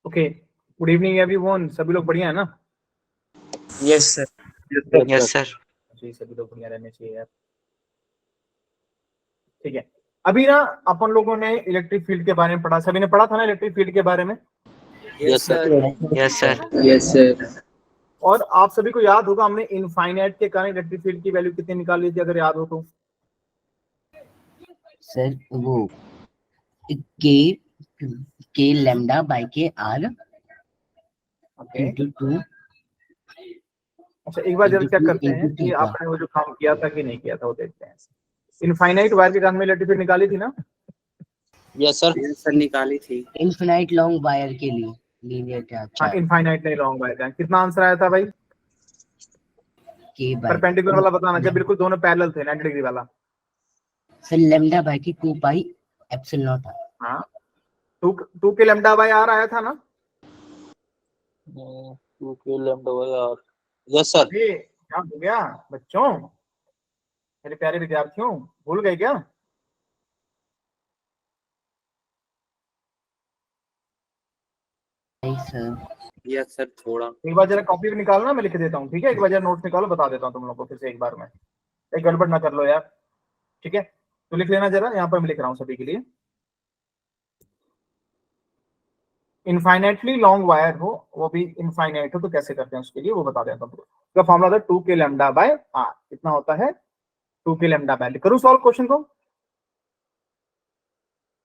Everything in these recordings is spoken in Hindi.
Okay, good evening everyone. सभी लोग बढ़िया है ना? Yes sir. Yes sir. जी, सभी लोग बढ़िया रहने चाहिए यार। ठीक है, अभी ना अपन लोगों ने इलेक्ट्रिक फील्ड के बारे में पढ़ा, सभी ने पढ़ा था ना इलेक्ट्रिक फील्ड के बारे में? Yes sir. Yes sir. Yes sir. और आप सभी को याद होगा हमने इनफाइनाइट के कारण इलेक्ट्रिक फील्ड की वैल्यू कितनी निकाल ली थी, अगर याद हो तो? सर वो के लैम्डा बाय के आर इंटू 2। अच्छा, एक बार जरा चेक करते हैं कि आपने वो जो काम किया था कि नहीं किया था, वो देखते हैं। इनफाइनाइट वायर के कारण में इलेक्ट्रिक फील्ड निकाली थी ना? यस सर निकाली थी। इनफिनाइट लॉन्ग वायर के लिए लीनियर चार्ज। हाँ, इनफाइनाइट नहीं, लॉन्ग वायर का कितना आंसर आया था भाई? के बाय परपेंडिकुलर वाला बताना, जब बिल्कुल दोनों पैरेलल थे 90 डिग्री वाला। सर लैम्डा बाय के 2 पाई एप्सिलॉन नॉट। हाँ, 2 के लैम्डा बाय आर आया था ना? 2 के lambda by r. Yes sir. अरे क्या हो गया बच्चों, मेरे प्यारे विद्यार्थियों, भूल गए क्या? यस सर थोड़ा। एक बार जरा कॉपी भी निकालना, मैं लिख देता हूँ, ठीक है? एक बार जरा नोट्स निकालो, बता देता हूँ तुम लोगों को फिर से एक बार में, एक गड़बड़ ना कर लो यार। ठीक है, तो लिख लेना जरा, यहाँ पर मैं लिख रहा हूँ सभी के लिए। इनफाइनाइटली लॉन्ग वायर हो, वो भी इनफाइनाइट हो, तो कैसे करते हैं उसके लिए वो बता देता हूँ। उसका फॉर्मूला था 2 के लैम्डा बाय आर। कितना होता है? 2 के लैम्डा बाय। करूँ सॉल्व क्वेश्चन को?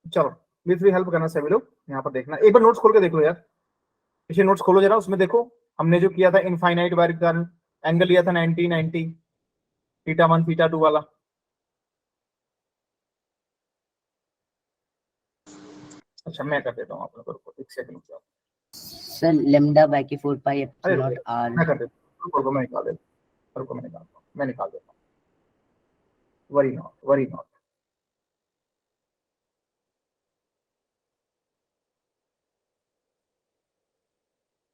चलो, प्लीज भी हेल्प करना सभी लोग। यहाँ पर देखना, एक बार नोट्स खोल के देख लो यार, पीछे नोट्स खोलो जरा, उसमें देखो हमने जो किया था इनफाइनाइट वायर का एंगल लिया था 90 θ1 θ2 वाला। अच्छा, मैं कर देता हूँ आप लोगों को, एक सेकंड। सर लैम्डा बाय के 4 पाई अरे एप्सिलॉन नॉट आर। मैं कर देता हूँ, रुको मैं निकाल देता हूँ, रुको मैं निकाल देता हूँ। Worry not, worry not.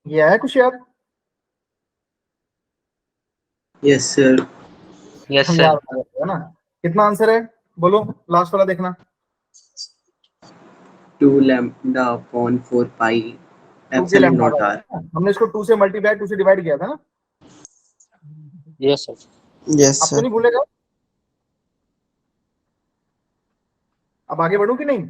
ये है कुछ याद? Yes sir. यस याद सर। आ जाता है ना? कितना आंसर है बोलो, लास्ट वाला देखना। 2 लैम्डा अपॉन 4 पाई 2 के एप्सिलॉन लैम्डा नॉट आर। हमने इसको 2 से मल्टीप्लाई 2 से डिवाइड किया था ना? Yes sir. यस अब तो सर। नहीं भूलेगा? अब आगे बढ़ू कि नहीं?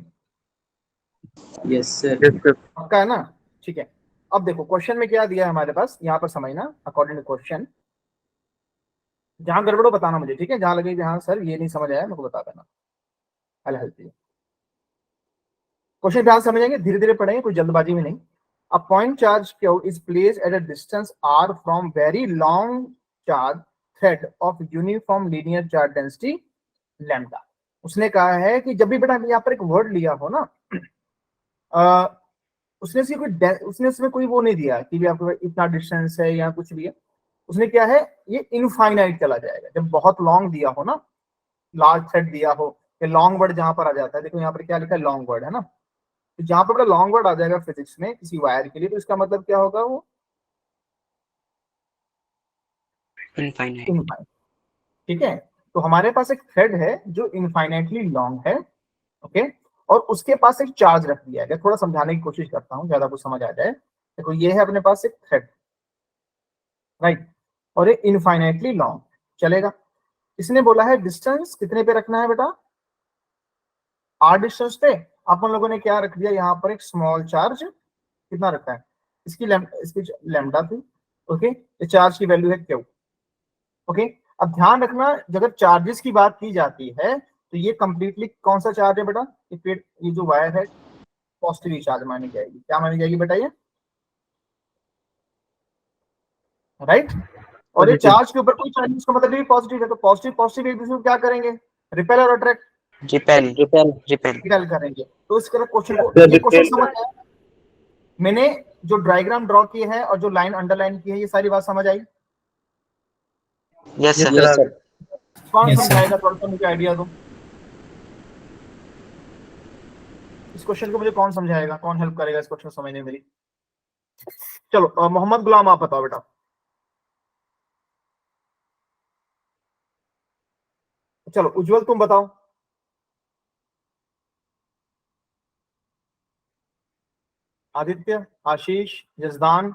Yes sir. Yes sir. पक्का है ना? ठीक है, अब देखो क्वेश्चन में क्या दिया है हमारे पास, यहाँ पर समझना अकॉर्डिंग टू क्वेश्चन। जहां गड़बड़ो बताना मुझे, ठीक है? जहां लगे कि हाँ सर ये नहीं समझ आया, मेरे को बता देना, I will help you. Question ध्यान समझेंगे, धीरे धीरे पढ़ेंगे, कोई जल्दबाजी में नहीं। अ point charge Q is placed at a distance r from very long charge thread of uniform linear charge density lambda। उसने कहा है कि जब भी बेटा यहाँ पर एक वर्ड लिया हो ना, उसने इसमें कोई वो नहीं दिया कि भी आपको इतना डिस्टेंस है या कुछ भी है। उसने क्या है, ये इनफाइनाइट चला जाएगा। जब बहुत लॉन्ग दिया हो ना, लार्ज थ्रेड दिया हो, या लॉन्ग वर्ड जहां पर आ जाता है, देखो यहाँ पर क्या लिखा है, लॉन्ग वर्ड है ना, तो जहां पर लॉन्ग वर्ड आ जाएगा फिजिक्स में किसी वायर के लिए, तो इसका मतलब क्या होगा, वो इनफाइनाइट। इनफाइनाइट। ठीक है, तो हमारे पास एक थ्रेड है जो इनफाइनाइटली लॉन्ग है, ओके, और उसके पास एक चार्ज रख दिया है। थोड़ा समझाने की कोशिश करता हूं, ज्यादा कुछ समझ आ जाए। देखो ये है अपने पास एक थ्रेड, राइट, और ये इनफाइनाइटली लॉन्ग चलेगा। इसने बोला है डिस्टेंस कितने पे रखना है बेटा, आर डिस्टेंस पे। अपन लोगों ने क्या रख दिया यहाँ पर, एक स्मॉल चार्ज। कितना रखा है, इसकी लैम्डा थी, ओके, ये चार्ज की वैल्यू है क्यू, ओके। अब ध्यान रखना, अगर चार्जेस की बात की जाती है तो ये कंप्लीटली कौन सा चार्ज है बेटा, ये जो वायर है पॉजिटिव चार्ज मानी जाएगी। क्या मानी जाएगी बेटा ये, राइट? और ये चार्ज के ऊपर कोई चार्ज, इसका मतलब ये पॉजिटिव है, तो पॉजिटिव पॉजिटिव एक दूसरे को क्या करेंगे, रिपेल और attract, repel repel repel. Repel करेंगे। तो इस तरह क्वेश्चन को, ये क्वेश्चन समझ आया? मैंने जो डायग्राम ड्रॉ की है और जो लाइन अंडरलाइन की है, ये सारी बात समझ आई? Yes sir. कौन समझाएगा, थोड़ा सा मुझे आइडिया दो। इस क्वेश्चन को मुझे कौन समझाएगा, कौन हेल्प करेगा इस क्वेश्चन को समझने में मेरी? चलो मोहम्मद गुलाम आप बताओ बेटा। चलो उज्जवल तुम बताओ। आदित्य, आशीष, जसदान,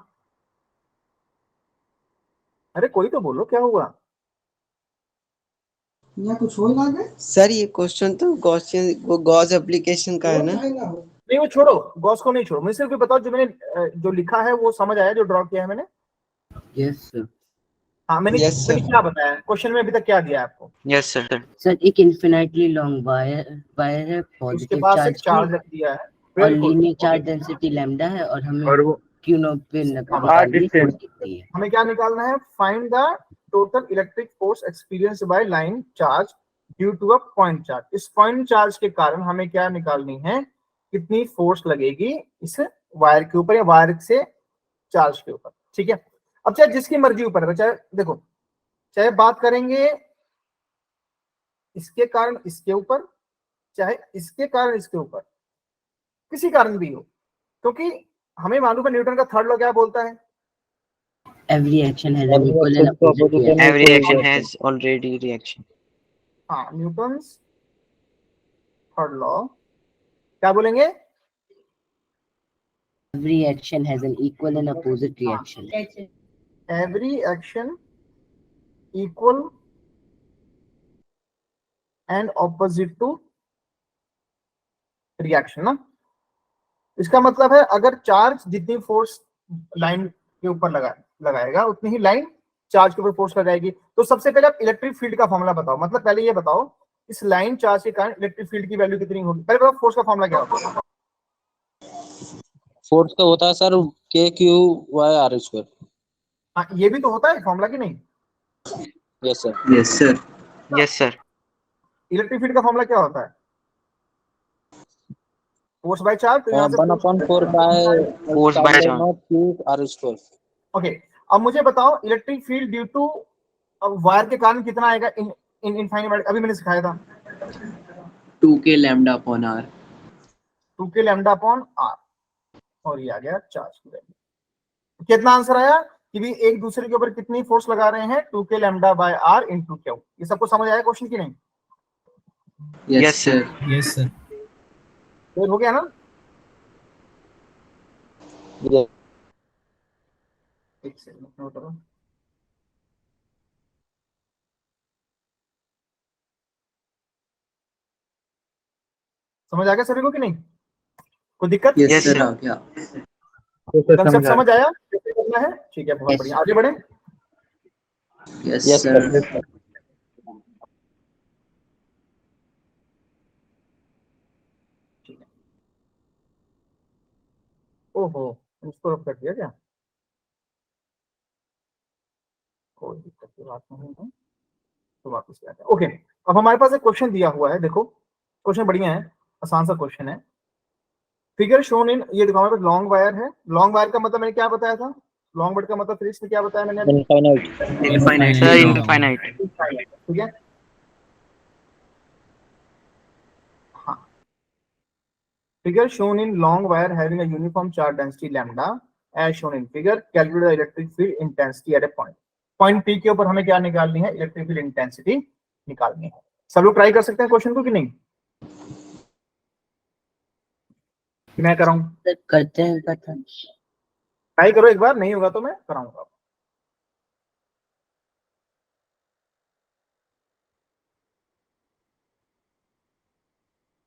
अरे कोई तो बोलो, क्या हुआ? सर ये क्वेश्चन तो गॉसियन वो गॉस एप्लीकेशन का है ना? नहीं वो छोड़ो, गॉस को नहीं छोड़ो, मुझे सिर्फ ये बताओ जो मैंने जो लिखा है वो समझ आया, जो ड्रॉ किया है मैंने? Yes sir. हाँ मैंने Yes, sir. मैंने क्या बताया क्वेश्चन में, अभी तक क्या दिया है आपको? Yes, sir. सर एक इन्फिनाइटली लॉन्ग वायर है उसके पॉजिटिव पास एक चार्ज चार्ज की, रख दिया है, और बिल्कुल linear charge okay. Density lambda है, और हमें और वो क्यू नॉट पे हाँ, निकालनी फोर्स कितनी है। हमें क्या निकालना है? Find the total electric force experienced by line charge due to a point charge. इस पॉइंट चार्ज के कारण हमें क्या निकालनी है? कितनी फोर्स लगेगी इस वायर के ऊपर या वायर से चार्ज के ऊपर, ठीक है। अब चाहे जिसकी मर्जी ऊपर है, चाहे देखो, चाहे बात करेंगे इसके कारण इसके ऊपर, चाहे इसके कारण इसके ऊपर, किसी कारण भी हो, क्योंकि हमें मालूम है न्यूटन का थर्ड लॉ क्या बोलता है? Every action has an equal and opposite reaction. Every action has already reaction. हाँ, न्यूटन्स थर्ड लॉ क्या बोलेंगे? Every action has an equal and opposite reaction. Every action equal and opposite to reaction ना। इसका मतलब है अगर चार्ज जितनी फोर्स लाइन के ऊपर लगाएगा उतनी ही लाइन चार्ज के ऊपर फोर्स लगाएगी। तो सबसे पहले आप इलेक्ट्रिक फील्ड का फॉर्मूला बताओ, मतलब पहले ये बताओ इस लाइन चार्ज के कारण इलेक्ट्रिक फील्ड की वैल्यू कितनी होगी? पहले बताओ फोर्स का फॉर्मूला क्या होगा? फोर्स का होता है सर के क्यू वाई आर स्क्वायर। हाँ ये भी तो होता है फॉर्मूला की नहीं? Yes sir. Yes, sir. Yes, sir. Electric field का फॉर्मूला क्या होता है? फोर्स बाय चार्ज, तो यहाँ से 1/4 by Force by charge. Naught q r square. Okay. अब मुझे बताओ electric field due to wire के कारण कितना आएगा इन इन इनफाइनाइट? अभी मैंने सिखाया था 2k lambda upon r. 2k lambda upon r, और ये आ गया चार्ज की वैल्यू। कितना आंसर आया कि भी एक दूसरे के ऊपर कितनी फोर्स लगा रहे हैं? 2k lambda by r into q. ये सबको समझ आया क्वेश्चन की नहीं? Yes, sir. Yes sir. Clear हो गया ना? एक सेकंड नोट करो। समझ आ गया सभी को कि नहीं? कोई दिक्कत? Yes, Yes, sir. sir. आ गया। कंसेप्ट समझ आया कैसे करना है? ठीक है, बहुत Yes, बढ़िया, आगे बढ़े। Yes, yes sir. सर। ओहो, इसको रब कर दिया क्या? कोई दिक्कत की बात नहीं है, तो वापस आ जाए। ओके, अब हमारे पास एक क्वेश्चन दिया हुआ है, देखो क्वेश्चन बढ़िया है, आसान सा क्वेश्चन है। फिगर शोन इन, ये देखो हमारे पास लॉन्ग वायर है। लॉन्ग वायर का मतलब मैंने क्या बताया था? लॉन्ग वायर का मतलब फिर इसमें क्या बताया मैंने अभी? Infinite. Sir, Infinitely long. infinite. ठीक है, हाँ। Figure shown in long wire having a uniform charge density lambda as shown in figure, calculate the electric field intensity at a point. Point p के ऊपर हमें क्या निकालनी है? इलेक्ट्रिक फील्ड इंटेंसिटी निकालनी है। सब लोग ट्राई कर सकते हैं क्वेश्चन को कि नहीं? कि मैं कराऊं? सर करते हैं कथा। ट्राई करो एक बार, नहीं होगा तो मैं कराऊंगा।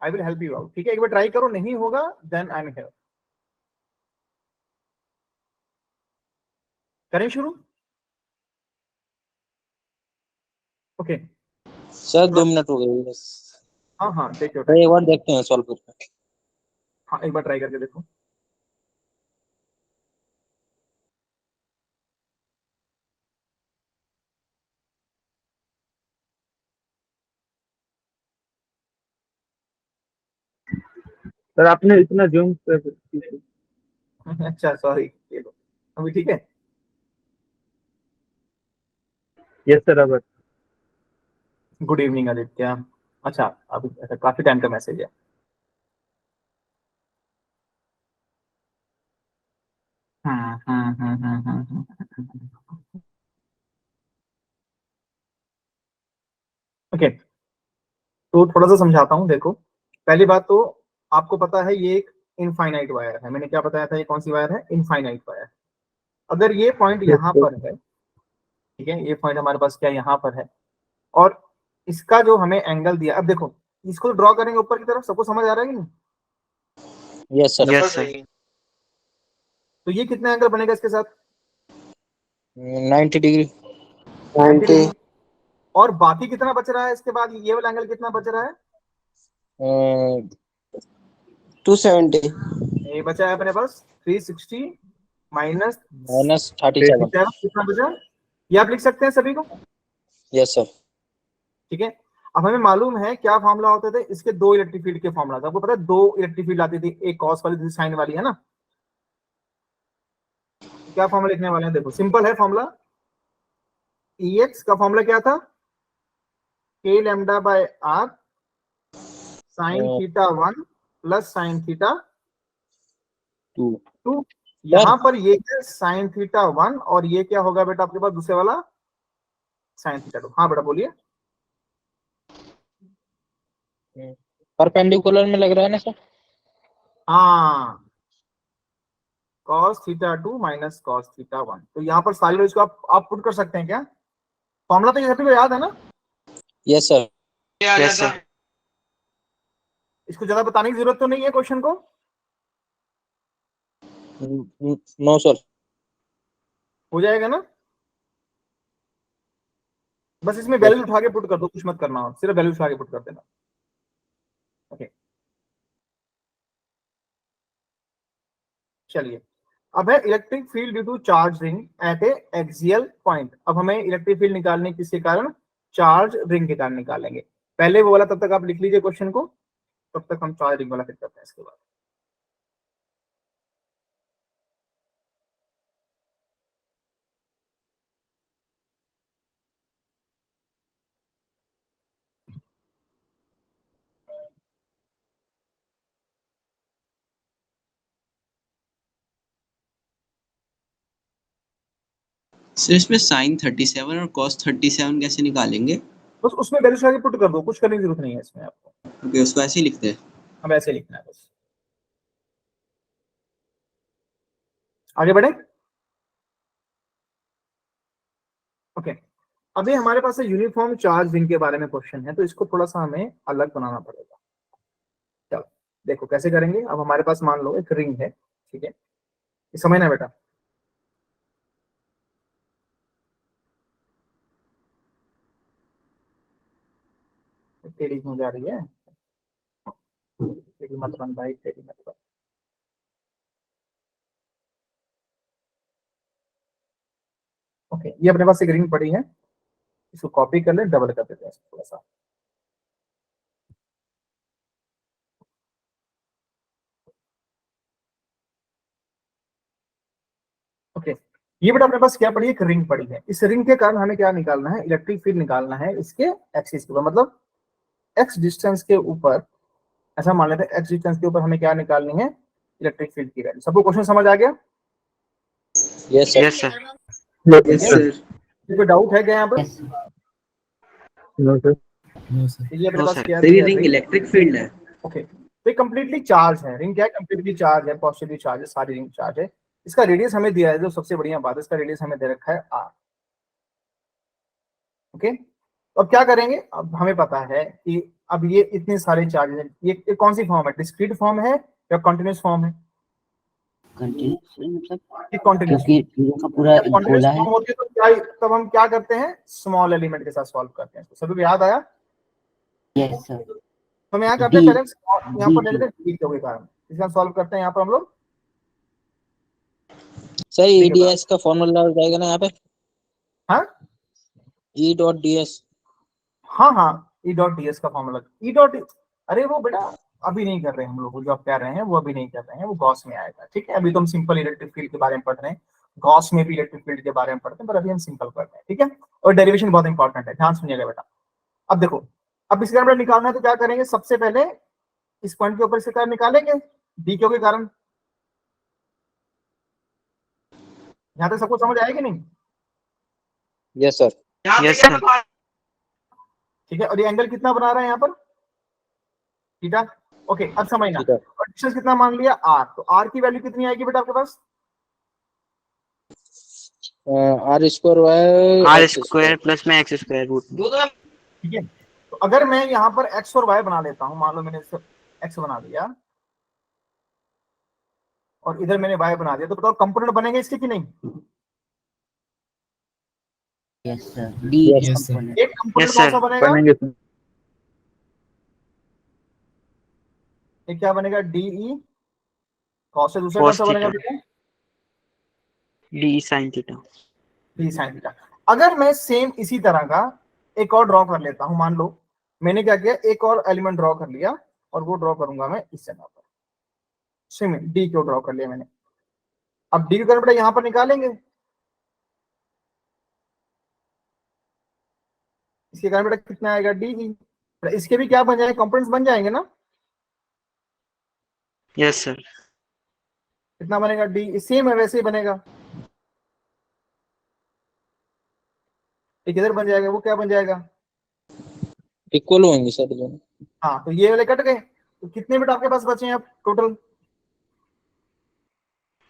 I will help you out, ठीक है? एक बार ट्राई करो, नहीं होगा देन आई एम हियर। करें शुरू? ओके। सर 2 मिनट हो गए बस। हाँ हाँ, टेक योर एक टाइम। बार देखते हैं सॉल्व करके। हाँ एक बार ट्राई करके देखो। सर आपने इतना जूम अच्छा सॉरी, ये लो अभी, ठीक है। Yes sir. अब गुड इवनिंग आदित्य। अच्छा, अभी अच्छा, काफी टाइम का मैसेज है। ओके, तो थोड़ा सा समझाता हूँ। देखो पहली बात तो आपको पता है ये एक इनफाइनाइट वायर है। मैंने क्या बताया था, ये कौन सी वायर है, इनफाइनाइट वायर। अगर ये पॉइंट Yes, यहाँ sir. पर है, ठीक है, ये पॉइंट हमारे पास क्या यहाँ पर है, और इसका जो हमें एंगल दिया, अब देखो इसको ड्रॉ करेंगे ऊपर की तरफ, सबको समझ आ रहा है कि नहीं? Yes, sir. Yes, sir. तो ये कितना एंगल बनेगा इसके साथ? 90 degree. 90 90 डिग्री। और बाकी कितना बच रहा है इसके बाद, ये वाला एंगल कितना बच रहा है? 270 ये बचा है अपने पास 360 माइनस minus 37. कितना बचा? ये आप लिख सकते हैं सभी को, Yes, sir. ठीक है। अब हमें मालूम है क्या फॉर्मूला होते थे इसके, दो इलेक्ट्रिक फील्ड के फॉर्मूला था, आपको पता है, दो इलेक्ट्रिक फील्ड आती थी, एक कॉस वाली दूसरी साइन वाली, है ना। क्या फॉर्मूला लिखने वाले हैं, देखो सिंपल है फॉर्मूला। Ex का फॉर्मूला क्या था, k lambda by r sine theta 1 plus sine theta 2। यहाँ पर ये है साइन थीटा 1 और ये क्या होगा बेटा आपके पास दूसरे वाला साइन थीटा 2। हाँ बेटा बोलिए। परपेंडिकुलर में लग रहा है ना सर? हाँ, cos theta 2 minus cos theta 1। तो यहाँ पर सारी वैल्यूज को आप पुट कर सकते हैं क्या? फॉर्मूला तो ये सभी को याद है ना? Yes, sir. Yes, sir. इसको ज्यादा बताने की जरूरत तो नहीं है क्वेश्चन को। No, sir. हो जाएगा ना? बस इसमें वैल्यू उठा के पुट कर दो, कुछ मत करना हो, सिर्फ वैल्यू उठा के पुट कर देना। ओके, चलिए। अब है electric field due to charge ring at a axial point. अब हमें इलेक्ट्रिक फील्ड निकालने किसके कारण, चार्ज रिंग के कारण निकालेंगे। पहले वो वाला तब तक आप लिख लीजिए क्वेश्चन को, तब तक हम चार्ज रिंग वाला फिर करते हैं इसके बाद। सर इसमें साइन 37 और कॉस 37 कैसे निकालेंगे? बस उसमें वैल्यू उठा के पुट कर दो, कुछ करने की जरूरत नहीं है इसमें आपको। ओके, उसको ऐसे ही लिखते हैं। अब ऐसे लिखना है बस। आगे बढ़े। ओके, अभी हमारे पास यूनिफॉर्म चार्ज रिंग के बारे में क्वेश्चन है, तो इसको थोड़ा सा हमें अलग बनाना पड़ेगा। चलो देखो कैसे करेंगे। अब हमारे पास मान लो एक रिंग है, ठीक है, ये समझना बेटा। तेरी क्यों जा रही है, तेरी मत बन भाई, तेरी मत बन। ओके, ये अपने पास एक रिंग पड़ी है, इसको कॉपी कर ले, डबल कर देते हैं थोड़ा सा। ओके, ये बेटा अपने पास क्या पड़ी है, एक रिंग पड़ी है। इस रिंग के कारण हमें क्या निकालना है, इलेक्ट्रिक फील्ड निकालना है इसके एक्सिस के ऊपर, मतलब एक्स डिस्टेंस के ऊपर। ऐसा मान लेते हैं एक्स डिस्टेंस के ऊपर हमें क्या निकालनी है, इलेक्ट्रिक फील्ड की वैल्यू। सबको क्वेश्चन समझ आ गया? Yes, sir. Yes, sir. Yes sir. कोई डाउट है क्या यहाँ पर? Yes No, sir. ये अपने No, पास sir. क्या सर ये है, रिंग रिंग। इलेक्ट्रिक फील्ड है। ओके, तो ये कंप्लीटली चार्ज है, रिंग क्या है, कंप्लीटली चार्ज है, पॉजिटिवली चार्ज है, सारी रिंग चार्ज है। इसका रेडियस हमें दिया है, जो सबसे बढ़िया बात है, इसका रेडियस हमें दे रखा है r। ओके, तो अब क्या करेंगे, अब हमें पता है कि अब ये इतने सारे चार्जेस हैं, ये कौन सी फॉर्म है, डिस्क्रीट फॉर्म है या कॉन्टिन्यूस फॉर्म है? कंटिन्यूस मतलब, ये कॉन्टिन्यूस क्योंकि पूरा का पूरा एक कॉन्टिन्यूस गोला है। फॉर्म होती है, तो क्या, तब हम क्या करते हैं, स्मॉल एलिमेंट के साथ सॉल्व करते हैं। सभी को याद आया? Yes sir. तो हम यहाँ करते हैं, डी पहले यहाँ पर ले लेते हैं डी के कारण, इसका सॉल्व करते हैं यहाँ पर हम लोग। सर EDS का फॉर्मूला आ जाएगा ना यहाँ पे? हाँ E डॉट DS. हाँ हाँ, ई डॉट डी एस का फॉर्मूला, ई डॉट, अरे वो बेटा अभी नहीं कर रहे हैं हम लोग, जो आप कह रहे हैं वो अभी नहीं कर रहे हैं, वो गॉस में आएगा, ठीक है। अभी तो हम सिंपल इलेक्ट्रिक फील्ड के बारे में पढ़ रहे हैं, गॉस में भी इलेक्ट्रिक फील्ड के बारे में पढ़ते हैं, पर अभी हम सिंपल पढ़ रहे हैं, ठीक है। और डेरिवेशन बहुत इंपॉर्टेंट है, ध्यान सुनिएगा बेटा। अब देखो, अब इसके कारण निकालना है तो क्या करेंगे, सबसे पहले इस पॉइंट के ऊपर से कर निकालेंगे डी क्यू के कारण। यहाँ तक सबको समझ आएगी नहीं? Yes, sir. Yes, sir. ठीक है, और ये एंगल कितना बना रहा है यहाँ पर, थीटा। ओके, अब समझना, ठीक है. और डिस्टेंस कितना मान लिया r, तो r की वैल्यू कितनी आएगी बेटा आपके पास? R square Y R square plus में एक्स स्क्वायर रूट में। ठीक है, तो अगर मैं यहाँ पर x और y बना लेता हूँ, मान लो मैंने सिर्फ x बना दिया और इधर मैंने y बना दिया, तो बताओ कंपोनेंट बनेंगे इसके कि नहीं? Yes sir, D Yes, component. एक कंपोनेंट Yes, कौन sir. सा बनेगा? बनेंगे सर। ये क्या बनेगा? DE cos से दूसरा कौन Cos सा बनेगा theta. बेटा? D sine theta. D sin theta. अगर मैं सेम इसी तरह का एक और ड्रॉ कर लेता हूं, मान लो मैंने क्या किया, एक और एलिमेंट ड्रॉ कर लिया और वो ड्रॉ करूंगा मैं इस जगह पर, सेम D को ड्रॉ कर लिया मैंने। अब D का बेटा यहां पर निकालेंगे, इसके कारण बेटा कितना आएगा? DE। इसके भी क्या बन जाएंगे? कंपोनेंट्स बन जाएंगे ना? Yes sir. कितना बनेगा? D सेम है वैसे ही बनेगा। एक इधर बन जाएगा, वो क्या बन जाएगा? इक्वल होंगे सर दोनों। हाँ, तो ये वाले कट गए, तो कितने बेटा आपके पास बचे हैं अब टोटल?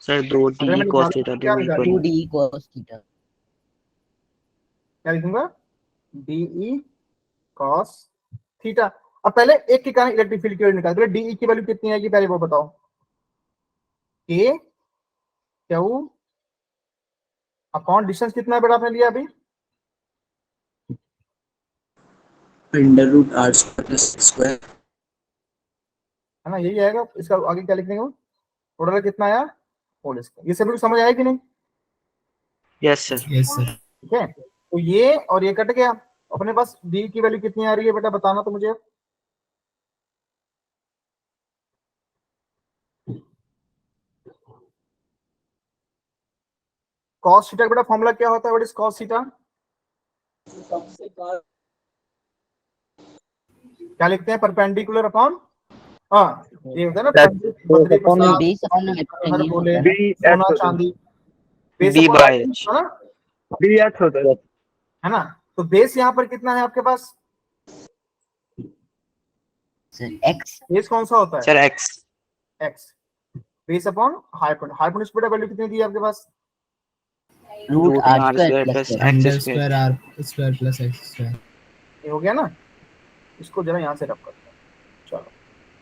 सर दो अगर डी मैं cos निकालूं थीटा तो क्या दोनों निकालूं? इक्वल टू है। D cos theta. क्या लिखूंगा? DE cos theta. अब पहले एक के कारण इलेक्ट्रिक फील्ड की वैल्यू निकाल, पहले DE की वैल्यू कितनी आएगी पहले वो बताओ। K Q अपॉन डिस्टेंस कितना बेटा आपने लिया अभी? Under root r square. है ना, यही आएगा। इसका आगे क्या लिखने को? टोटल कितना आया? Whole square. ये सभी को समझ आया कि नहीं? Yes sir. Yes sir. ठीक है, तो ये और ये कट गया। अपने पास D की वैल्यू कितनी आ रही है बेटा, बताना तो मुझे। cos थीटा का बेटा फॉर्मूला क्या होता है? What is cos theta? क्या लिखते हैं? परपेंडिकुलर अपॉन, हाँ ये होता है ना, Badri Prasad, base upon her बोले, बी एच सोना होता चांदी, B base by upon H. है ना, बी एच होता है। है ना? तो बेस यहाँ पर कितना है आपके पास? Sir x. बेस कौन सा होता है? Sir X. X. Base upon hypotenuse बेटा वैल्यू कितनी दी है आपके पास? Root root R R square square plus plus under X square square. R square plus x square. ये हो गया ना? इसको जरा यहाँ से रब करते हैं। चलो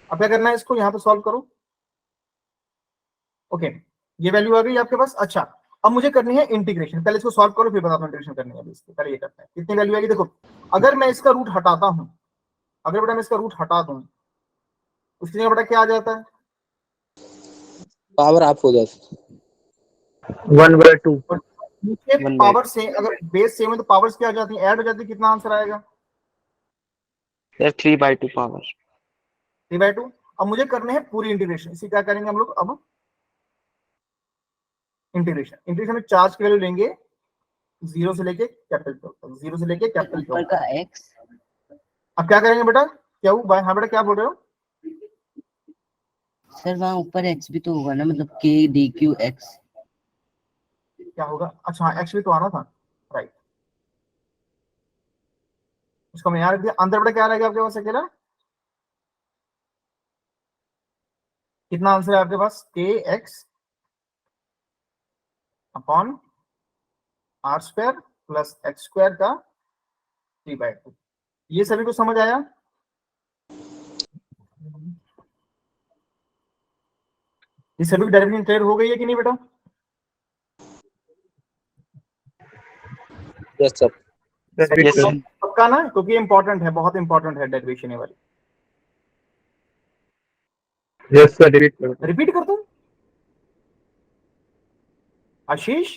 अब क्या करना है, इसको यहाँ पे सॉल्व करो। ओके, ये वैल्यू आ गई आपके पास। अच्छा, अब मुझे करनी है इंटीग्रेशन। पहले इसको सॉल्व करो फिर बताता हूं इंटीग्रेशन करनी है अभी इसकी। पहले ये करते हैं, कितनी वैल्यू आएगी देखो। अगर मैं इसका रूट हटाता हूं, अगर बेटा मैं इसका रूट हटा दूं, उसकी जगह बेटा क्या आ जाता है? पावर ऑफ हो जाती 1/2। और नीचे 1/2। पावर से, अगर बेस सेम है तो पावर्स क्या आ जाती है? ऐड हो जाती है। कितना आंसर आएगा? Sir 3/2 power. 3/2। अब मुझे करने हैं पूरी इंटीग्रेशन। इसी क्या करेंगे हम लोग अब? इंटीग्रेशन में चार्ज की वैल्यू लेंगे जीरो से लेके कैपिटल तक, जीरो से लेके कैपिटल ऊपर तक। का एक्स। अब क्या करेंगे बेटा? क्या हुआ? हाँ बेटा क्या बोल रहे हो? सर वहाँ ऊपर एक्स भी तो होगा ना, मतलब के डी क्यू एक्स। क्या होगा? अच्छा हाँ, एक्स भी तो आना था, राइट। उसको मैं यहाँ रख दिया। अंदर बेटा क्या रहेगा आपके पास अकेला? कितना आंसर है आपके पास? K x upon r square plus x square का 3/2। ये सभी को समझ आया? ये सभी की डायरेक्शन क्लियर हो गई है कि नहीं बेटा? है। Yes sir. Yes sir. पक्का ना? क्योंकि इंपॉर्टेंट है, बहुत इंपॉर्टेंट है डेरिवेशन ये वाली। यस सर, डिलीट करो। रिपीट कर दूं आशीष?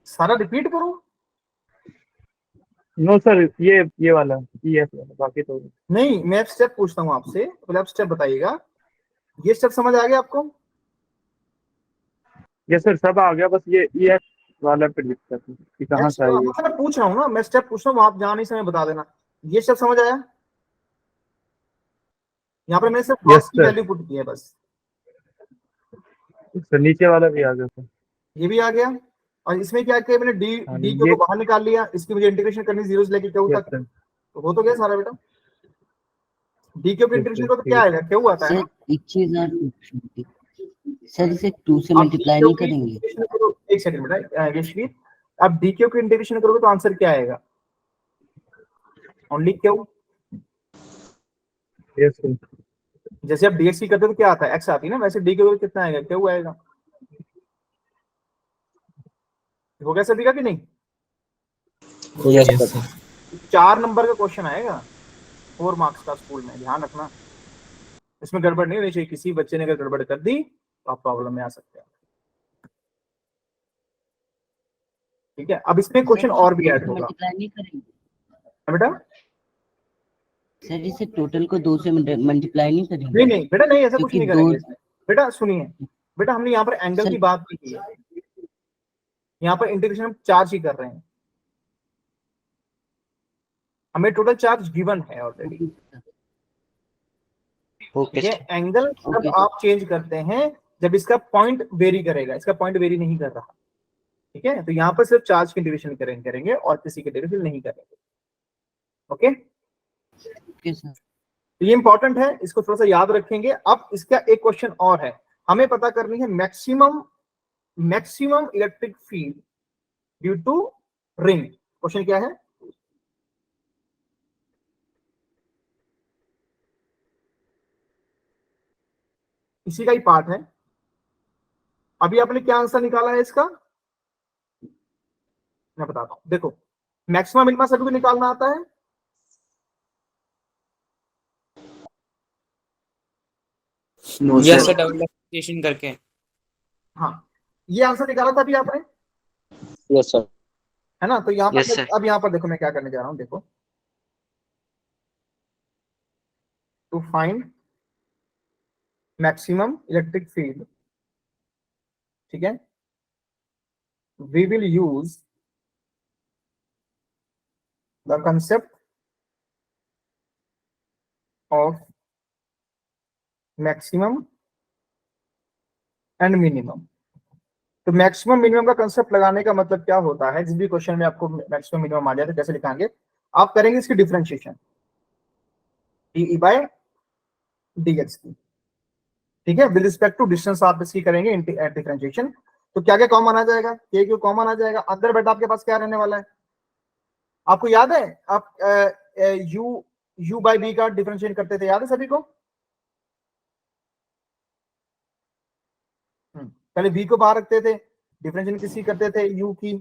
सारा रिपीट करूं? नो सर, ये वाला ये वाला, बाकी तो नहीं, मैं स्टेप पूछता हूं आपसे, पहले आप स्टेप बताइएगा। ये स्टेप समझ आ गया आपको? यस सर सब आ गया, बस ये वाला पे दिक्कत है कि कहाँ से आई है। मैं पूछ रहा हूँ ना, मैं स्टेप पूछ रहा हूँ, आप जहाँ नहीं समय बता देना। ये स्टेप समझ आया? यहाँ पर मैंने सिर्फ Yes, cos की sir. वैल्यू पुट की है बस। सर नीचे वाला भी आ गया सर। ये भी आ गया। और इसमें क्या किया मैंने? डी हाँ, डी को ये- बाहर निकाल लिया। इसकी मुझे इंटीग्रेशन करनी जीरो से लेके क्या Yes, तक, sir. तो हो तो गया सारा बेटा। डी क्यू की इंटीग्रेशन करो तो क्या आएगा, क्यू आता है सर ना। एक चीज और पूछनी थी। सर इसे 2 से आप मल्टीप्लाई DQ नहीं की करेंगे? इंटीग्रेशन करो, एक सेकंड बेटा यशवीर, आप डी क्यू की इंटीग्रेशन करोगे तो आंसर क्या आएगा, ओनली क्यू। Yes sir. जैसे आप डीएक्स की करते हो तो क्या आता है, एक्स आती है ना, वैसे डी क्यू कितना आएगा, क्यू आएगा। हो गया सभी का कि नहीं। Yes Yes, sir. sir. 4 number का क्वेश्चन आएगा 4 मार्क्स का स्कूल में, ध्यान रखना। इसमें गड़बड़ नहीं होनी चाहिए, किसी बच्चे ने अगर गड़बड़ कर दी तो आप प्रॉब्लम में आ सकते हैं। ठीक है, अब इसमें क्वेश्चन और भी ऐड होगा मल्टीप्लाई नहीं करेंगे बेटा। सर, इसे टोटल को 2 से मल्टीप्लाई नहीं करेंगे? नहीं नहीं बेटा नहीं, ऐसा कुछ क्योंकि नहीं दो करेंगे इसमें। बेटा सुनिए, बेटा हमने यहाँ पर एंगल सर की बात नहीं की है, यहाँ पर इंटीग्रेशन हम चार्ज ही कर रहे हैं, हमें टोटल चार्ज गिवन है ऑलरेडी। ओके ये सर। एंगल जब आप चेंज करते हैं जब इसका पॉइंट वेरी करेगा, इसका पॉइंट वेरी नहीं कर रहा, ठीक है, तो यहाँ पर सिर्फ चार्ज की इंटीग्रेशन करेंगे और किसी की इंटीग्रेशन नहीं करेंगे। Okay, okay sir. तो ये इंपॉर्टेंट है, इसको थोड़ा सा याद रखेंगे। अब इसका एक क्वेश्चन और है, हमें पता करनी है maximum electric field due to ring. Question क्या है, इसी का ही पार्ट है। अभी आपने क्या आंसर निकाला है इसका, मैं बताता हूं। देखो मैक्सिमम मिनिमम सभी को निकालना आता है, यस सर, डबल मल्टीप्लिकेशन करके। हाँ ये आंसर निकाला था अभी आपने, यस सर। है ना। तो यहाँ Yes, पर sir. अब यहाँ पर देखो मैं क्या करने जा रहा हूं, देखो to find maximum electric field, ठीक है, we will use the concept of maximum and minimum. तो मैक्सिमम मिनिमम का कंसेप्ट लगाने का मतलब क्या होता है, जिस भी क्वेश्चन में आपको मैक्सिमम मिनिमम आ जाए तो कैसे लिखाएंगे, आप करेंगे इसकी डिफरेंशिएशन डी बाय डीएक्स की, ठीक है, विद रिस्पेक्ट टू डिस्टेंस आप इसकी करेंगे डिफरेंशिएशन। तो क्या क्या कॉमन आ जाएगा, के क्यू कॉमन आ जाएगा, अंदर बेटा आपके पास क्या रहने वाला है, आपको याद है आप यू बाय बी का डिफरेंशिएट करते थे, याद है सभी को। पहले v को बाहर रखते थे, डिफरेंशिएशन किसी करते थे u की,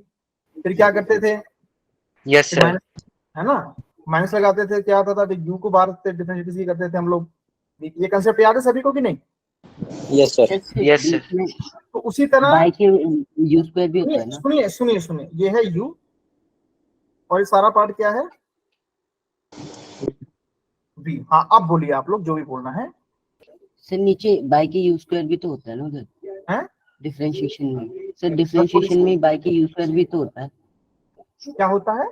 फिर क्या करते थे, यस सर। माइनस, है ना, माइनस लगाते थे, क्या होता था, तो u को बाहर रखते डिफरेंशिएशन किसी करते थे हम लोग। ये कंसेप्ट याद है सभी को कि नहीं। Yes sir. Yes, sir. तो उसी तरह बाई के यू स्क्वायर भी होता है ना? सुनिए सुनिए सुनिए, ये है u और ये सारा पार्ट क्या है v। हाँ अब बोलिए आप लोग जो भी बोलना है। सर नीचे बाई के यू स्क्वायर भी तो होता है ना उधर हैं? डिफरेंशिएशन में? सर डिफरेंशिएशन में बाई के यू स्क्वायर भी तो होता है। क्या होता है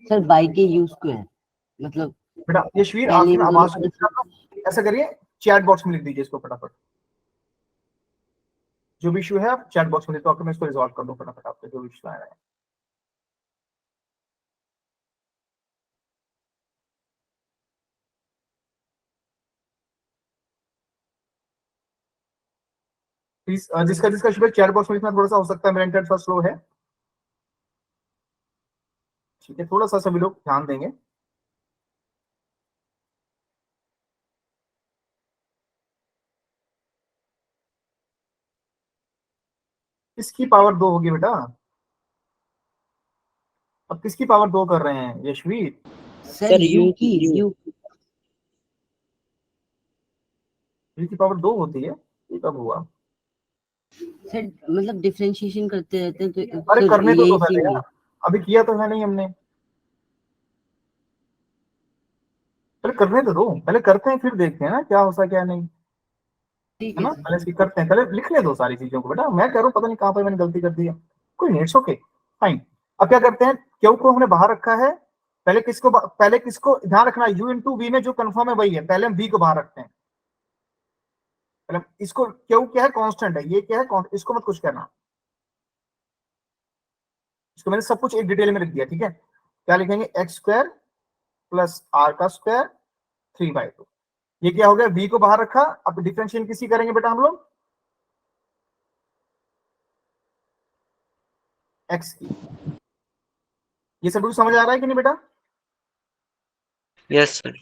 सर बाई के यू स्क्वायर मतलब बेटा, यशवीर पहले आपकी भी आवाज ऐसा करिए, चैट बॉक्स में लिख दीजिए इसको फटाफट, जो भी इशू है आप चैट बॉक्स में, तो आपको मैं इसको रिजॉल्व कर दूं फटाफट, आपके जो भी इशू आ रहा है। प्लीज जिसका जिसका शुभ चैट बॉक्स में लिखना थोड़ा सा हो सकता है, मेरा इंटरनेट थोड़ा स्लो है, ठीक है, थोड़ा सा सभी लोग ध्यान देंगे। किसकी पावर 2 होगी बेटा, अब किसकी पावर 2 कर रहे हैं यशवीर, सर यू की यू की पावर 2 होती है, ये कब हुआ। सर मतलब डिफरेंशिएशन करते रहते हैं तो अरे सर करने तो यही पहले सीन यार, अभी किया तो है नहीं हमने, पहले करने तो दो, पहले करते हैं फिर देखते हैं ना क्या होता क्या नहीं, ठीक है है ना, सर। पहले इसकी करते हैं, पहले लिख ले दो सारी चीजों को बेटा, मैं कह रहा हूँ पता नहीं कहाँ पर मैंने गलती कर दी है, कोई नहीं, इट्स ओके फाइन। अब क्या करते हैं, क्यू को हमने बाहर रखा है, पहले किसको ध्यान रखना, u इंटू वी में जो कंफर्म है वही है, पहले हम v को बाहर रखते हैं, पहले इसको, क्यू क्या है कांस्टेंट है, ये क्या है इसको मत कुछ करना, इसको मैंने सब कुछ एक डिटेल में लिख दिया, ठीक है। क्या लिखेंगे, एक्स स्क्वायर प्लस आर का स्क्वायर 3/2। ये क्या हो गया, v को बाहर रखा, अब डिफरेंशिएशन किसी करेंगे बेटा हम लोग, x की। ये सब कुछ समझ आ रहा है कि नहीं बेटा? Yes sir.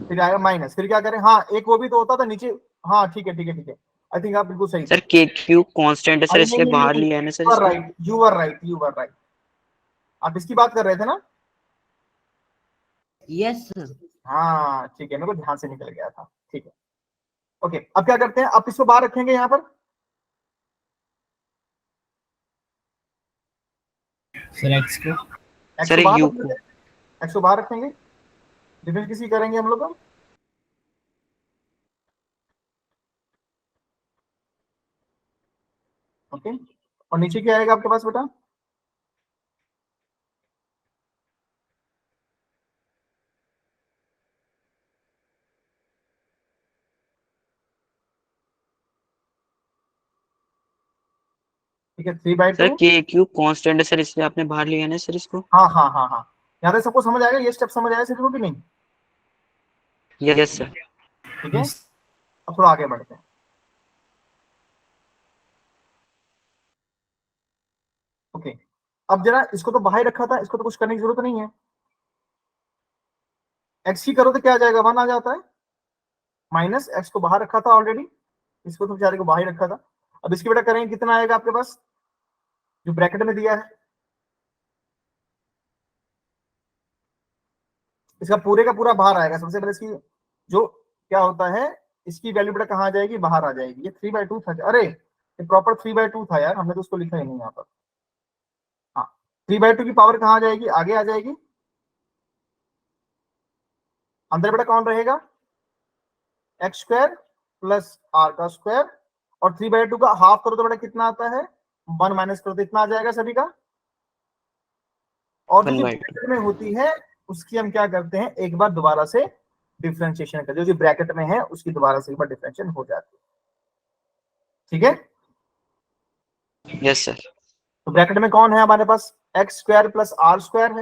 फिर आएगा माइनस, फिर क्या करें, हाँ एक वो भी तो होता था नीचे, हाँ ठीक है ठीक है ठीक है, आई थिंक आप बिल्कुल सही सर थे। के क्यू कांस्टेंट है सर, अरे इसलिए बाहर लिया है ना सर यू आर इसको। Right, you are right, you are right, आप इसकी बात कर रहे थे ना? Yes sir. हाँ ठीक है, मेरे को ध्यान से निकल गया था, ठीक है। ओके, अब क्या करते हैं, अब इसको बाहर रखेंगे यहाँ पर, सर एक्स को एक्स सर को बाहर यू रख को। देते हैं, एक्स को बाहर रखेंगे, डिफरेंस किसी करेंगे हम लोग। ओके, और नीचे क्या आएगा आपके पास बेटा? ठीक है, 3/2। सर के क्यू कांस्टेंट है सर, इसलिए आपने बाहर लिया है ना सर इसको। हाँ हाँ हाँ हाँ, यहाँ तक सबको समझ आएगा, ये स्टेप समझ आया सबको कि नहीं? Yes sir. ठीक है, अब थोड़ा आगे बढ़ते हैं। ओके, अब जरा इसको तो बाहर रखा था, इसको तो कुछ करने की जरूरत नहीं है, एक्स की करो तो क्या आ जाएगा, 1 आ जाता है, माइनस एक्स को बाहर रखा था ऑलरेडी, इसको तो बेचारे को बाहर रखा था। अब इसकी बेटा करेंगे, कितना आएगा आपके पास जो ब्रैकेट में दिया है, इसका पूरे का पूरा बाहर आएगा। सबसे पहले इसकी जो क्या होता है, इसकी वैल्यू बेटा कहाँ आ जाएगी, बाहर आ जाएगी। ये 3/2 था, अरे ये प्रॉपर 3/2 था यार, हमने तो उसको लिखा ही नहीं यहाँ पर। हाँ, 3/2 की पावर कहाँ आ जाएगी, आगे आ जाएगी, अंदर बेटा कौन रहेगा, x² प्लस r का स्क्वायर, और 3/2 का हाफ करो तो बेटा कितना आता है, 1 माइनस करो तो इतना आ जाएगा सभी का। और जो 1/2। ब्रैकेट में होती है उसकी हम क्या करते हैं, एक बार दोबारा से डिफरेंशिएशन करते हैं, जो ब्रैकेट में है उसकी दोबारा से एक बार डिफरेंशिएशन हो जाती है। ठीक है, यस सर। तो ब्रैकेट में कौन है हमारे पास, x² प्लस r²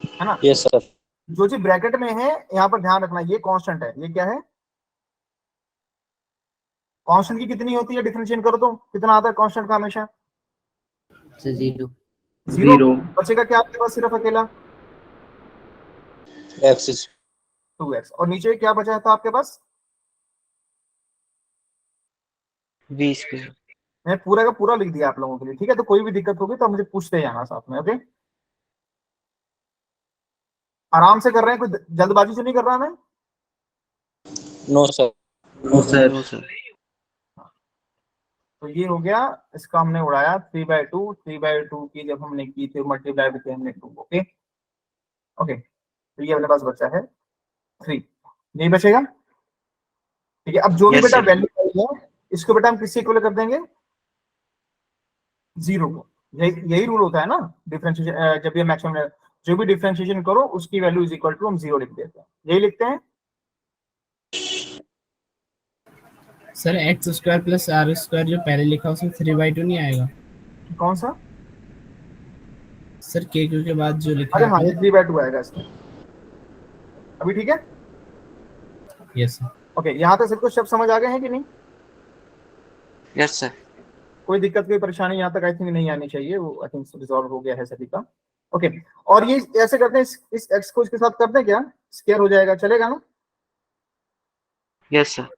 है ना? Yes sir. जो जी ब्रैकेट में है, यहाँ पर ध्यान रखना, ये कांस्टेंट है, ये क्या है, कांस्टेंट की कितनी होती है, डिफरेंशिएट करो तो कितना आता है कांस्टेंट का हमेशा, सर 0। जीरो। बचेगा क्या आपके पास, सिर्फ अकेला एक्स 2x, और नीचे क्या बचा था आपके पास, v स्क्वायर। मैं पूरा का पूरा लिख दिया आप लोगों के लिए। ठीक है, तो कोई भी दिक्कत होगी तो मुझे पूछते जाना साथ में। ओके, आराम से कर रहे हैं, कोई जल्दबाजी से नहीं कर रहा मैं। No sir. No sir. तो ये हो गया, इसका हमने उड़ाया 3/2 की जब हमने की थी मल्टीप्लाई विद हमने 2। ओके ओके, तो ये अपने पास बचा है 3, नहीं बचेगा। ठीक है, अब जो भी Yes, बेटा sir. वैल्यू आई है इसको बेटा हम किससे इक्वल कर देंगे, 0 को। यही रूल होता है ना डिफरेंशिएशन, जब भी हम मैक्सिमम जो भी डिफरेंशिएशन करो उसकी वैल्यू इज इक्वल टू हम 0 लिख देते हैं, यही लिखते हैं। Sir x square plus r square जो पहले लिखा उसमें 3/2 नहीं आएगा? कौन सा, सर के क्यू के बाद जो लिखा अरे है हाँ ये आपने। 3/2 आएगा इसमें अभी। ठीक है, यस सर। ओके, यहाँ तक सबको शब्द समझ आ गए हैं कि नहीं? Yes sir. कोई दिक्कत कोई परेशानी यहाँ तक आई थिंक नहीं आनी चाहिए, वो आई थिंक रिजॉल्व हो गया है सभी का। ओके, और ये ऐसे करते हैं, इस एक्स को इसके साथ करते हैं क्या, स्क्वायर हो जाएगा, चलेगा ना? Yes sir.